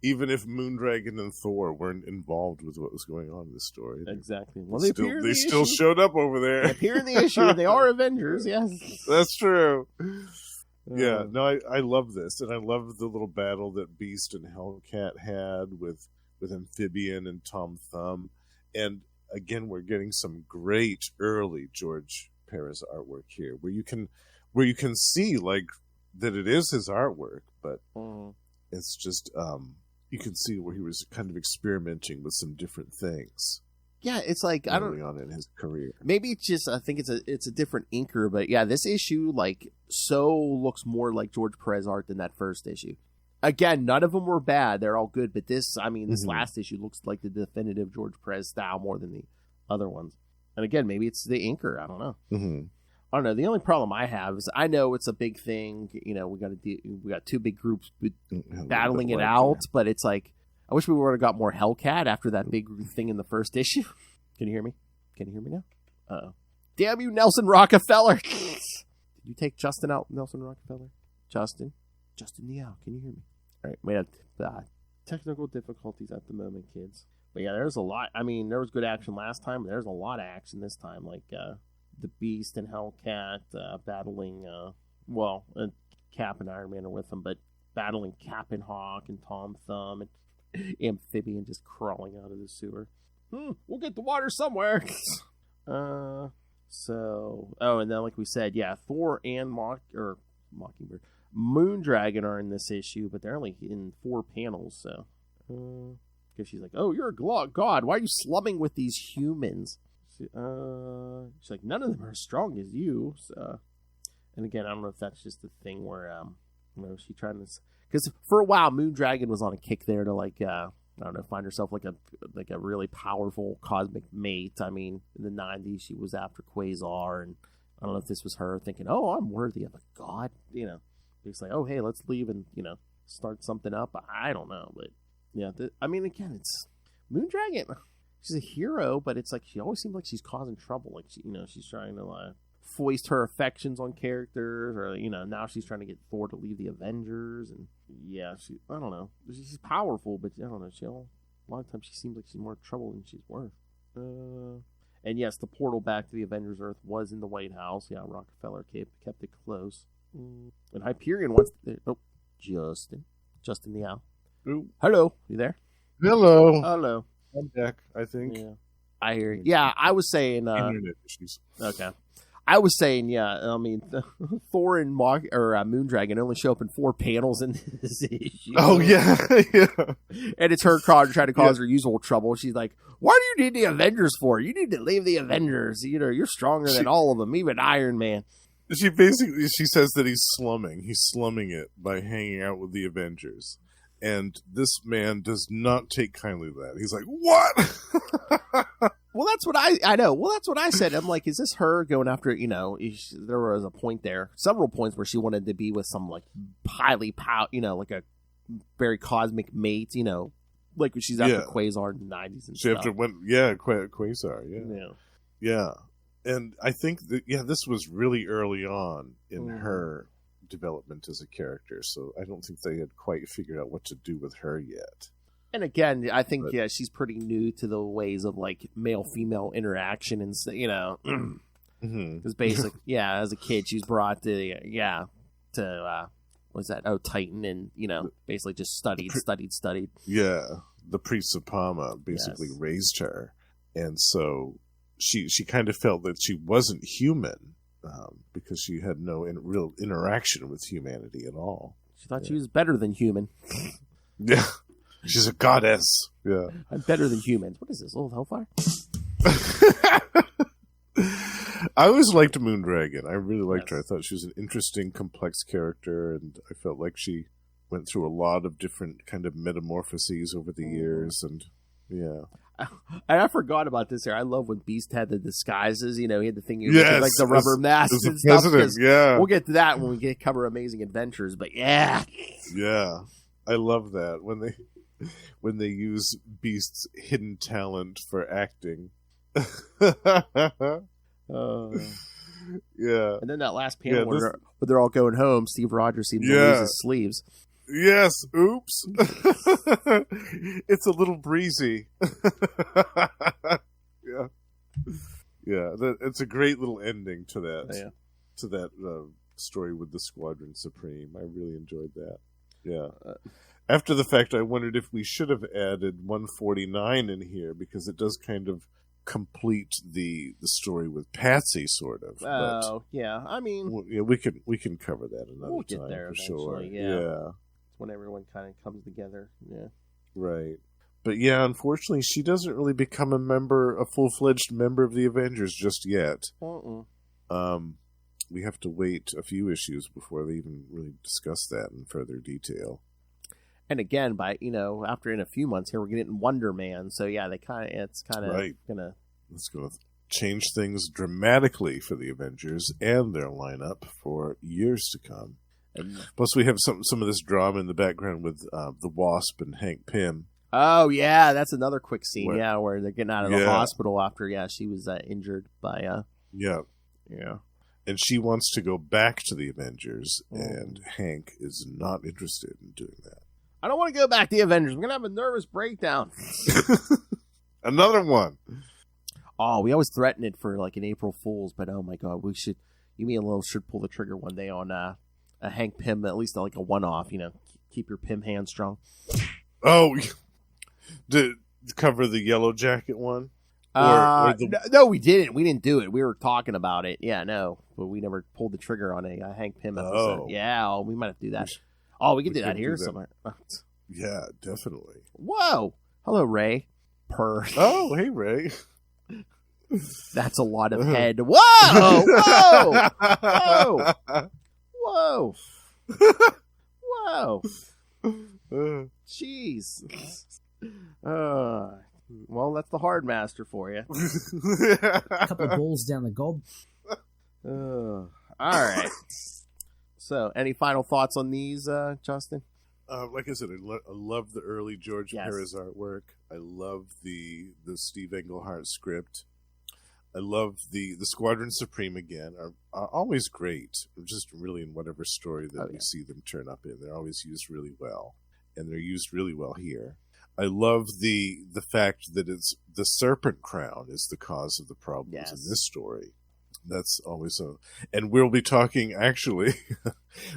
Even if Moondragon and Thor weren't involved with what was going on in the story. Exactly. Well, they still showed up over there. They appear in the issue. They are Avengers, yes. That's true. Yeah, no, I love this. And I love the little battle that Beast and Hellcat had with Amphibian and Tom Thumb. And again, we're getting some great early George Perez artwork here, where you can see like that it is his artwork, but it's just you can see where he was kind of experimenting with some different things. Yeah, it's like early on in his career. Maybe it's just I think it's a different inker, but yeah, this issue looks more like George Perez art than that first issue. Again, none of them were bad; they're all good. But this last issue looks like the definitive George Perez style more than the other ones. And again, maybe it's the inker. I don't know. I don't know. The only problem I have is I know it's a big thing. You know, we got two big groups battling it out, but it's like I wish we would have got more Hellcat after that big thing in the first issue. Can you hear me? Can you hear me now? Uh-oh. Damn you, Nelson Rockefeller! Did you take Justin out, Nelson Rockefeller? Justin Liao, can you hear me? All right, we have technical difficulties at the moment, kids. But yeah, there's a lot. I mean, there was good action last time, but there's a lot of action this time. Like the Beast and Hellcat battling, Cap and Iron Man are with them, but battling Cap and Hawk and Tom Thumb and Amphibian just crawling out of the sewer. We'll get the water somewhere. And then like we said, yeah, Thor and Mockingbird, Moondragon are in this issue, but they're only in 4 panels. So, because she's like, "Oh, you're a god. Why are you slumming with these humans?" She's like, "None of them are as strong as you." So, and again, I don't know if that's just the thing where she trying to, because for a while Moondragon was on a kick there to I don't know, find herself like a really powerful cosmic mate. I mean, in the 90s, she was after Quasar, and I don't know if this was her thinking, "Oh, I'm worthy of a god," It's like, "Oh, hey, let's leave and start something up." I don't know, but yeah, I mean, again, it's Moondragon. She's a hero, but it's like she always seems like she's causing trouble. Like she's trying to foist her affections on characters, or now she's trying to get Thor to leave the Avengers, and yeah, I don't know. She's powerful, but I don't know. A lot of times she seems like she's more trouble than she's worth. And yes, the portal back to the Avengers Earth was in the White House. Yeah, Rockefeller kept it close. And Hyperion wants. Justin the Owl. Ooh. Hello, you there? Hello. I'm back, I think. Yeah, I hear you. Yeah, I was saying. Internet issues. Okay. I was saying, yeah. I mean, Thor and Moondragon only show up in 4 panels in this issue. Oh yeah, yeah. And it's her trying to cause her usual trouble. She's like, "What do you need the Avengers for? You need to leave the Avengers. You're stronger than all of them, even Iron Man." She says that he's slumming. He's slumming it by hanging out with the Avengers. And this man does not take kindly to that. He's like, "What?" Well, that's what I know. Well, that's what I said. I'm like, is this her going after, there was a point there, several points where she wanted to be with some highly like a very cosmic mate, like when she's after Quasar in the 90s and stuff. Quasar, yeah. And I think that, this was really early on in her development as a character, so I don't think they had quite figured out what to do with her yet. And again, I think she's pretty new to the ways of male-female interaction, and because basically, as a kid, she's brought to what's that? Oh, Titan, and basically just studied. Yeah, the priest of Palma basically raised her, and so she kind of felt that she wasn't human because she had no real interaction with humanity at all. She thought she was better than human. Yeah. She's a goddess. Yeah. I'm better than humans. What is this, old Hellfire? I always liked Moondragon. I really liked her. I thought she was an interesting, complex character, and I felt like she went through a lot of different kind of metamorphoses over the years, and I forgot about this here. I love when Beast had the disguises. He had the thing, like the rubber masks and stuff. We'll get to that when we cover Amazing Adventures, but yeah. I love that when they use Beast's hidden talent for acting. And then that last panel where they're all going home, Steve Rogers seems to lose his sleeves. Yes, oops. It's a little breezy. Yeah. Yeah, it's a great little ending to that story with the Squadron Supreme. I really enjoyed that. Yeah. After the fact, I wondered if we should have added 149 in here, because it does kind of complete the story with Patsy, sort of. Oh, yeah. I mean, we can cover that another we'll get time there for eventually, sure. Yeah. It's when everyone kind of comes together. Yeah. Right. But yeah, unfortunately, she doesn't really become a full-fledged member of the Avengers just yet. We have to wait a few issues before they even really discuss that in further detail. And again, after in a few months here, we're getting Wonder Man. So yeah, it's kind of right. gonna change things dramatically for the Avengers and their lineup for years to come. And plus, we have some of this drama in the background with the Wasp and Hank Pym. Oh yeah, that's another quick scene. Where they're getting out of the hospital after she was injured by yeah. And she wants to go back to the Avengers, and Hank is not interested in doing that. I don't want to go back to the Avengers. I'm going to have a nervous breakdown. Another one. Oh, we always threaten it for like an April Fool's, but oh my God, you and Lil should pull the trigger one day on a Hank Pym, at least like a one-off, keep your Pym hand strong. Oh, to cover the Yellow Jacket one? No, we didn't. We didn't do it. We were talking about it. Yeah, no, but we never pulled the trigger on a Hank Pym episode. Yeah, we might have to do that. We can do that here somewhere. Yeah, definitely. Whoa! Hello, Ray. Purr. Oh, hey, Ray. That's a lot of head. Whoa! Whoa! Whoa! Whoa! Whoa! Jeez. Well, that's the hard master for you. A couple of bowls down the gob. All right. So, any final thoughts on these, Justin? Like I said, I love the early George Perez artwork. I love the Steve Englehart script. I love the Squadron Supreme again. Are always great. Just really in whatever story that we see them turn up in. They're always used really well. And they're used really well here. I love the fact that it's the Serpent Crown is the cause of the problems in this story. That's always and we'll be talking actually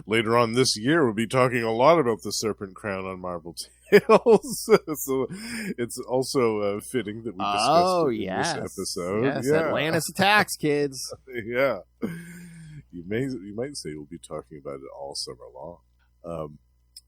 later on this year. We'll be talking a lot about the Serpent Crown on Marvel Tales. So it's also fitting that we discussed it in this episode. Yes, Atlantis attacks, kids. Yeah, you might say we'll be talking about it all summer long.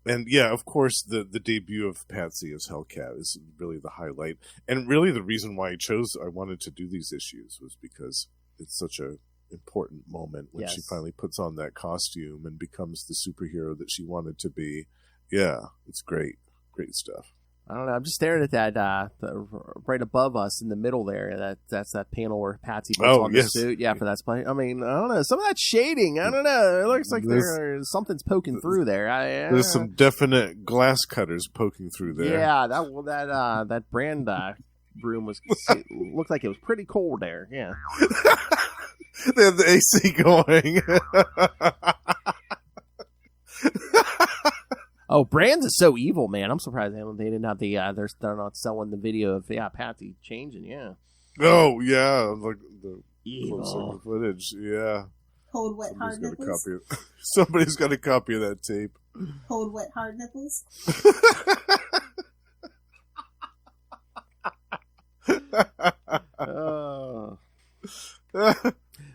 And yeah, of course, the debut of Patsy as Hellcat is really the highlight, and really the reason why I wanted to do these issues was because it's such a important moment when she finally puts on that costume and becomes the superhero that she wanted to be. Yeah, it's great stuff. I don't know. I'm just staring at that right above us in the middle there. That's that panel where Patsy puts on the suit. Yeah, for that play. I mean, I don't know. Some of that shading. I don't know. It looks like something's poking through there. There's some definite glass cutters poking through there. Yeah, that brand room looked like it was pretty cold there. Yeah. They have the AC going. Oh, Brands is so evil, man. I'm surprised they didn't have they're not selling the video of Patsy changing. Yeah. Oh yeah, like the close footage. Yeah. Cold, wet, hard nipples. Somebody's got a copy of that tape. Cold, wet, hard nipples.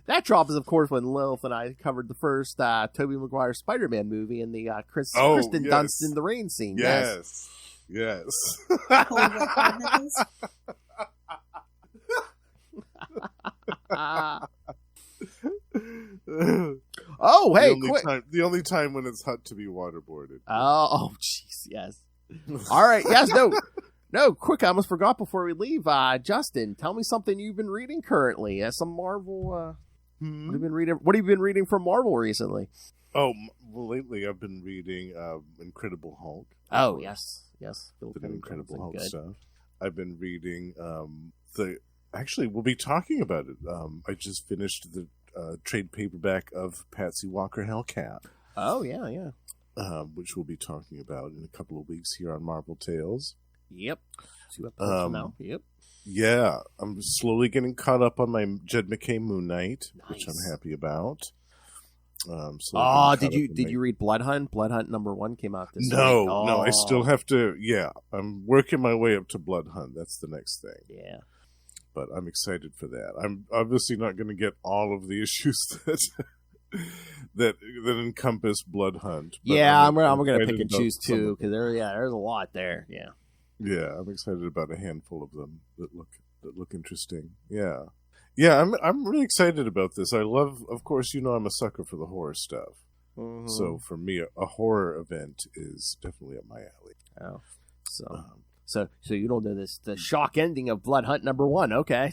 That drop is, of course, when Lilith and I covered the first Tobey Maguire Spider-Man movie and the Kristen Dunst in the rain scene. Yes. Cold, wet, hard nipples. Oh, hey, the only time when it's hot to be waterboarded. Oh, jeez, yes. All right, yes, no, quick, I almost forgot before we leave. Justin, tell me something you've been reading currently. Some Marvel. What have you been reading from Marvel recently? Oh, well, lately I've been reading Incredible Hulk. Oh, yes. The Incredible Hulk stuff. I've been reading actually, we'll be talking about it. I just finished the trade paperback of Patsy Walker Hellcat. Oh, yeah. which we'll be talking about in a couple of weeks here on Marvel Tales. Yep. 2 episodes from now. Yep. Yeah, I'm slowly getting caught up on my Jed McKay Moon Knight, which I'm Nice. happy about. Did you read Blood Hunt? Blood Hunt #1 came out this week. No, I still have to. Yeah, I'm working my way up to Blood Hunt. That's the next thing. Yeah. But I'm excited for that. I'm obviously not going to get all of the issues that encompass Blood Hunt. But Yeah, I'm going to excited pick and about choose some too, of them. because there's a lot there. Yeah. Yeah, I'm excited about a handful of them that look interesting. Yeah. Yeah, I'm really excited about this. I love, of course, I'm a sucker for the horror stuff. Mhm. So for me, a horror event is definitely up my alley. Oh. So you don't know the shock ending of Blood Hunt #1, okay?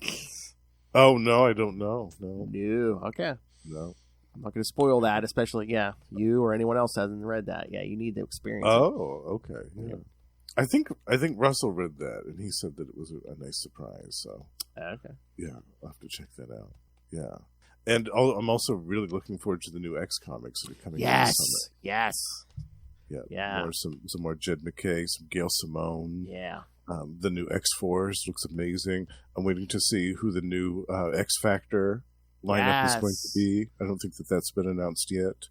Oh no, I don't know. No, No, okay. no. I'm not going to spoil that, especially you or anyone else hasn't read that. Yeah, you need to experience it. Oh, okay. Yeah. I think Russell read that, and he said that it was a nice surprise. So Okay. yeah, I'll have to check that out. Yeah, and I'm also really looking forward to the new X comics that are coming out Yes. this summer. Yes. Yeah, some more Jed McKay, some Gail Simone. Yeah. The new X-Force looks amazing. I'm waiting to see who the new X Factor lineup is going to be. I don't think that's been announced yet.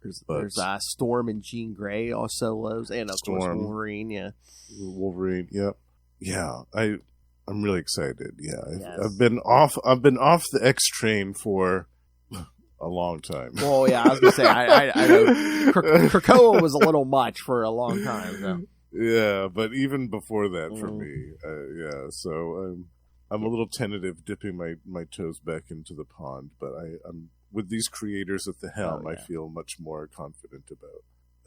There's Storm and Jean Grey solos, and of course Wolverine. Yeah. Wolverine. Yep. Yeah. I'm really excited. Yeah. Yes. I've been off the X train for a long time. Well, yeah, I was gonna say I know Krakoa was a little much for a long time. So. Yeah, but even before that, for me, yeah. So I'm a little tentative, dipping my toes back into the pond. But I'm with these creators at the helm. I feel much more confident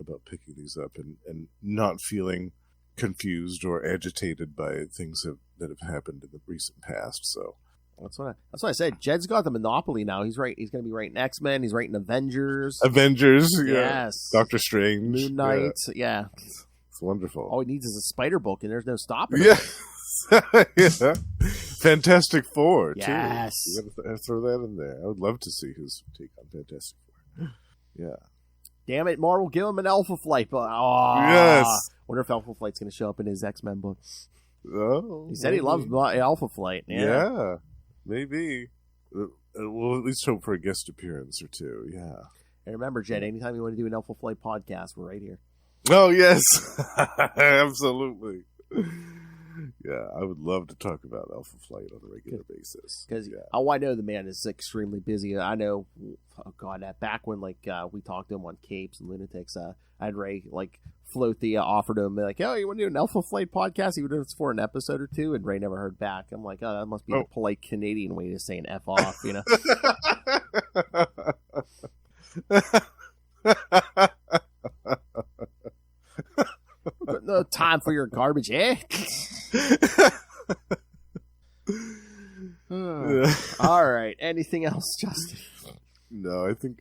about picking these up and not feeling confused or agitated by things that have happened in the recent past. So. That's what I said. Jed's got the monopoly now. He's going to be writing X-Men. He's writing Avengers. Yeah. Yes. Doctor Strange. Moon Knight. Yeah. It's wonderful. All he needs is a spider book, and there's no stopping Yeah. him. Yeah. Fantastic Four, too. Yes. You gotta throw that in there. I would love to see his take on Fantastic Four. Yeah. Damn it, Marvel, give him an Alpha Flight book. Oh, Yes. Wonder if Alpha Flight's going to show up in his X-Men book. Oh. He said he loves Alpha Flight. Yeah. Maybe. We'll at least hope for a guest appearance or two. Yeah. And remember, Jed, anytime you want to do an Alpha Flight podcast, we're right here. Oh, yes. Absolutely. Yeah, I would love to talk about Alpha Flight on a regular basis. Because I know the man is extremely busy. I know, back when we talked to him on Capes and Lunatics, I had Ray float the offer to him, like, "Oh, you want to do an Alpha Flight podcast?" He would do it for an episode or two, and Ray never heard back. I'm like, "Oh, that must be a polite Canadian way to say an F off," you know. No time for your garbage, eh? All right. Anything else, Justin? No, I think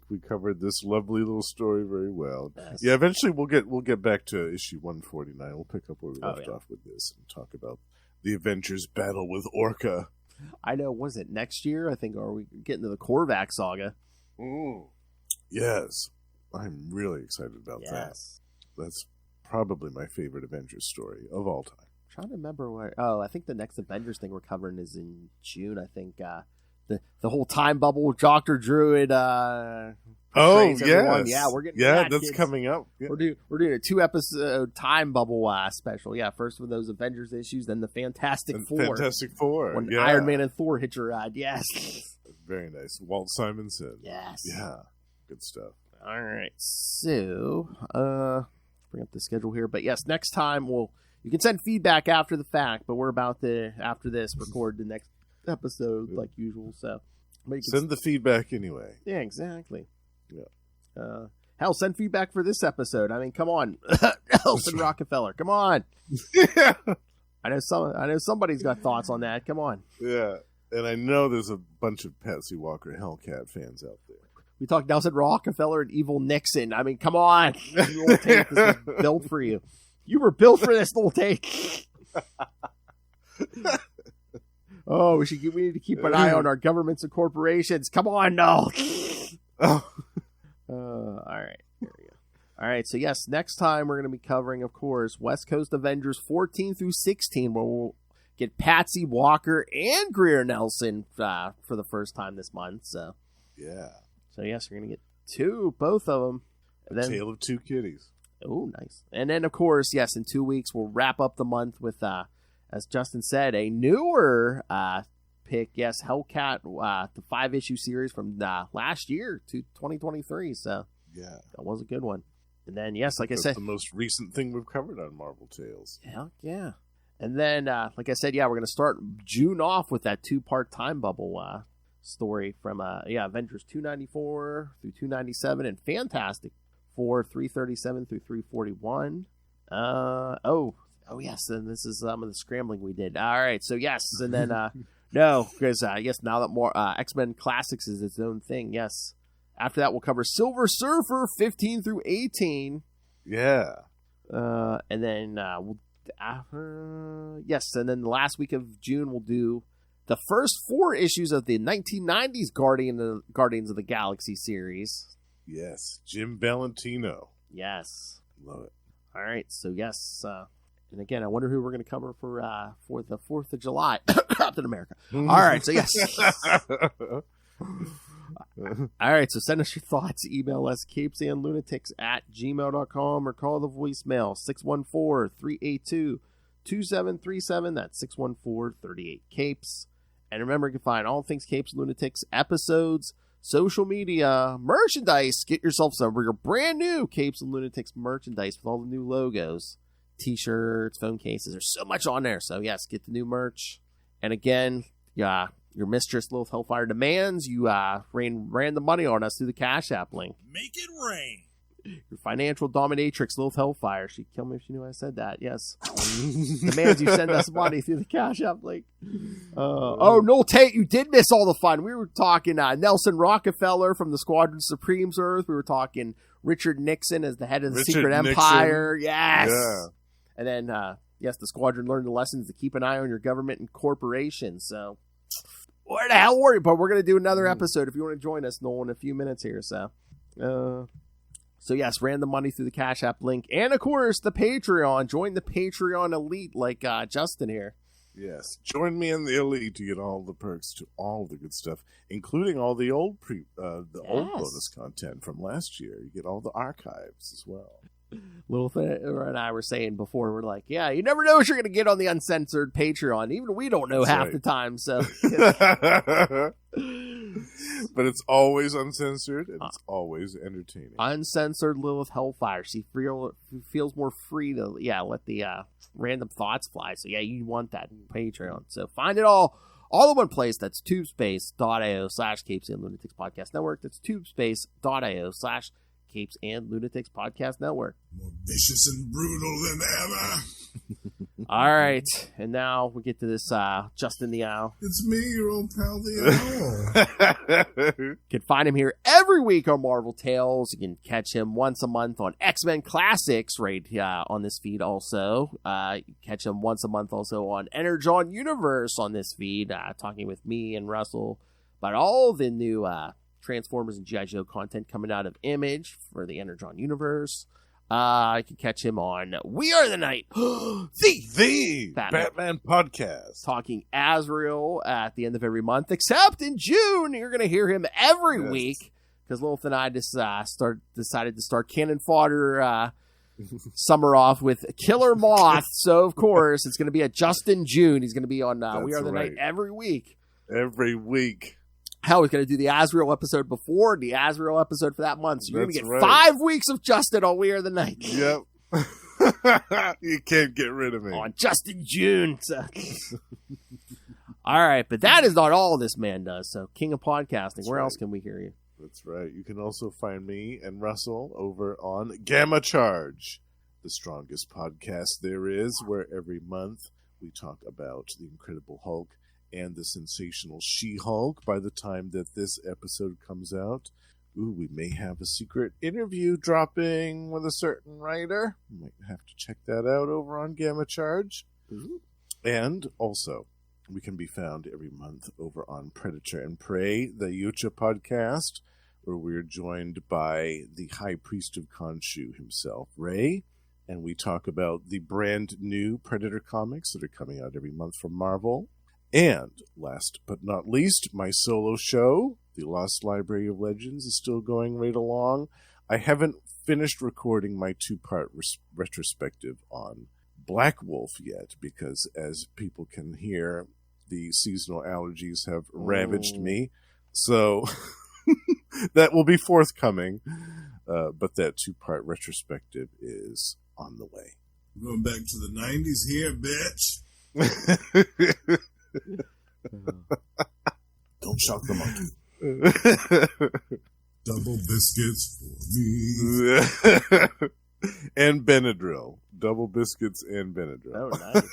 we covered this lovely little story very well. Yes. Yeah, eventually we'll get back to issue 149. We'll pick up where we left off with this and talk about the Avengers battle with Orca. I know. Was it next year? I think. Or are we getting to the Korvac saga? Yes, I'm really excited about that. That's probably my favorite Avengers story of all time. I'm trying to remember where. Oh, I think the next Avengers thing we're covering is in June. I think the whole time bubble with Dr. Druid. Oh yes, yeah, we're getting that's kids. coming up. Yeah. We're doing a 2-episode time bubble special. Yeah, first with those Avengers issues, then the Fantastic Four. When Iron Man and Thor hit your ride. Yes, very nice. Walt Simonson. Yes, yeah, good stuff. All right, so bring up the schedule here. But yes, next time you can send feedback after the fact, but we're about to after this record the next episode like usual. So send the feedback anyway. Yeah, exactly. Yeah. Hell, send feedback for this episode. I mean, come on, Elson Rockefeller, come on. Yeah. I know somebody's got thoughts on that. Come on. Yeah, and I know there's a bunch of Patsy Walker Hellcat fans out there. We talked Nelson Rockefeller and Evil Nixon. I mean, come on. You little tape, this was built for you. You were built for this little tape. Oh, we need to keep an eye on our governments and corporations. Come on, no. Oh. All right. Here we go. All right, so yes, next time we're going to be covering, of course, West Coast Avengers 14 through 16, where we'll get Patsy Walker and Greer Nelson for the first time this month. So yeah. So yes, you're going to get both of them. And then, Tale of Two Kitties. Oh, nice. And then, of course, yes, in 2 weeks, we'll wrap up the month with, as Justin said, a newer pick. Yes, Hellcat, the 5-issue series from last year to 2023. So yeah, that was a good one. And then, yes, like I said, the most recent thing we've covered on Marvel Tales. Heck yeah. And then, like I said, yeah, we're going to start June off with that 2-part time bubble story from Avengers 294 through 297 and Fantastic Four 337 through 341. Yes, and this is some of the scrambling we did. All right, so yes, and then no, because yes, now that more X-Men Classics is its own thing. Yes, after that we'll cover Silver Surfer 15 through 18. Yeah, and then and then the last week of June we'll do the first 4 issues of the 1990s Guardians of the Galaxy series. Yes, Jim Valentino. Yes, Love it. All right, so yes, and again, I wonder who we're going to cover for the 4th of July, Captain America. All right, so yes. All right, so send us your thoughts. Email us CapesandLunatics@gmail.com or call the voicemail 614-382-2737. That's 614-38-CAPES. And remember, you can find all things Capes and Lunatics, episodes, social media, merchandise. Get yourself some of your brand new Capes and Lunatics merchandise with all the new logos, t-shirts, phone cases. There's so much on there. So yes, get the new merch. And again, your mistress Lilith Hellfire demands you ran the money on us through the Cash App link. Make it rain. Your financial dominatrix Lilith Hellfire. She'd kill me if she knew I said that. Yes. Demands you send us money through the Cash App link. Noel Tate, you did miss all the fun. We were talking Nelson Rockefeller from the Squadron Supreme's Earth. We were talking Richard Nixon as the head of the Secret Empire. Yes. Yeah. And then, the Squadron learned the lessons to keep an eye on your government and corporations. So, where the hell were you? But we're going to do another episode if you want to join us, Noel, in a few minutes here. So, yes, ran the money through the Cash App link. And, of course, the Patreon. Join the Patreon elite like Justin here. Yes. Join me in the elite to get all the perks to all the good stuff, including all the old old bonus content from last year. You get all the archives as well. Littlefinger and I were saying before, we're like, yeah, you never know what you're going to get on the uncensored Patreon. Even we don't know half the time. So, but it's always uncensored and it's always entertaining. Uncensored Lilith Hellfire. She feels more free to let the random thoughts fly. So yeah, you want that Patreon. So find it all in one place. That's tubespace.io/Capes and Lunatics Podcast Network. That's tubespace.io/Capes and Lunatics Podcast Network. More vicious and brutal than ever. All right, and now we get to this Justin the Owl. It's me, your old pal the Owl. You can find him here every week on Marvel Tales. You can catch him once a month on X-Men Classics right on this feed also. You can catch him once a month also on Energon Universe on this feed, talking with me and Russell about all the new Transformers and G.I. Joe content coming out of Image for the Energon Universe. You can catch him on We Are the Night, the Batman podcast, talking Azrael at the end of every month, except in June. You're going to hear him every week because Lilith and I just decided to start cannon fodder summer off with Killer Moth. So of course it's going to be a Justin June. He's going to be on We Are the Night every week. Every week. Hell, he's going to do the Azrael episode before the Azrael episode for that month. So you're going to get 5 weeks of Justin on We Are the Night. Yep. You can't get rid of me. On Justin June. All right, but that is not all this man does. So King of Podcasting, where else can we hear you? That's right. You can also find me and Russell over on Gamma Charge, the strongest podcast there is, where every month we talk about the Incredible Hulk and the sensational She-Hulk. By the time that this episode comes out, we may have a secret interview dropping with a certain writer. You might have to check that out over on Gamma Charge. Mm-hmm. And also, we can be found every month over on Predator and Prey, the Yucha podcast, where we're joined by the High Priest of Khonshu himself, Ray, and we talk about the brand new Predator comics that are coming out every month from Marvel. And last but not least, my solo show, The Lost Library of Legends, is still going right along. I haven't finished recording my 2-part retrospective on Black Wolf yet, because as people can hear, the seasonal allergies have ravaged me. So that will be forthcoming. But that 2-part retrospective is on the way. We're going back to the 90s here, bitch. Don't shock the monkey. Double biscuits for me. And Benadryl. Double biscuits and Benadryl. Oh, nice.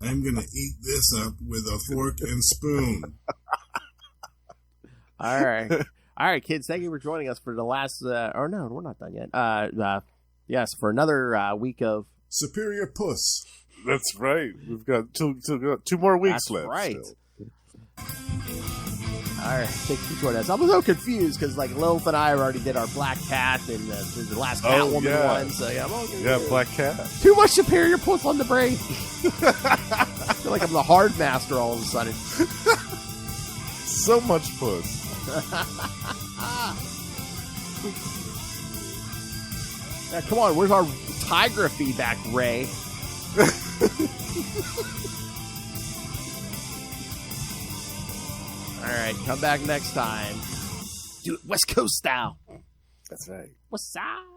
I'm going to eat this up with a fork and spoon. All right. All right, kids, thank you for joining us for the last, or no, we're not done yet. Yes, for another week of Superior Puss. That's right. We've got two more weeks left. Right. Still. All right, thank you for joining us. I was so confused because like Lilith and I already did our Black Cat and the last Catwoman one. So yeah, I'm all good. Yeah, Black Cat. Too much Superior Puss on the brain. I feel like I'm the hard master all of a sudden. So much puss. Yeah, come on, where's our Tigra feedback, Ray? All right, come back next time. Do it West Coast style. That's right. What's up?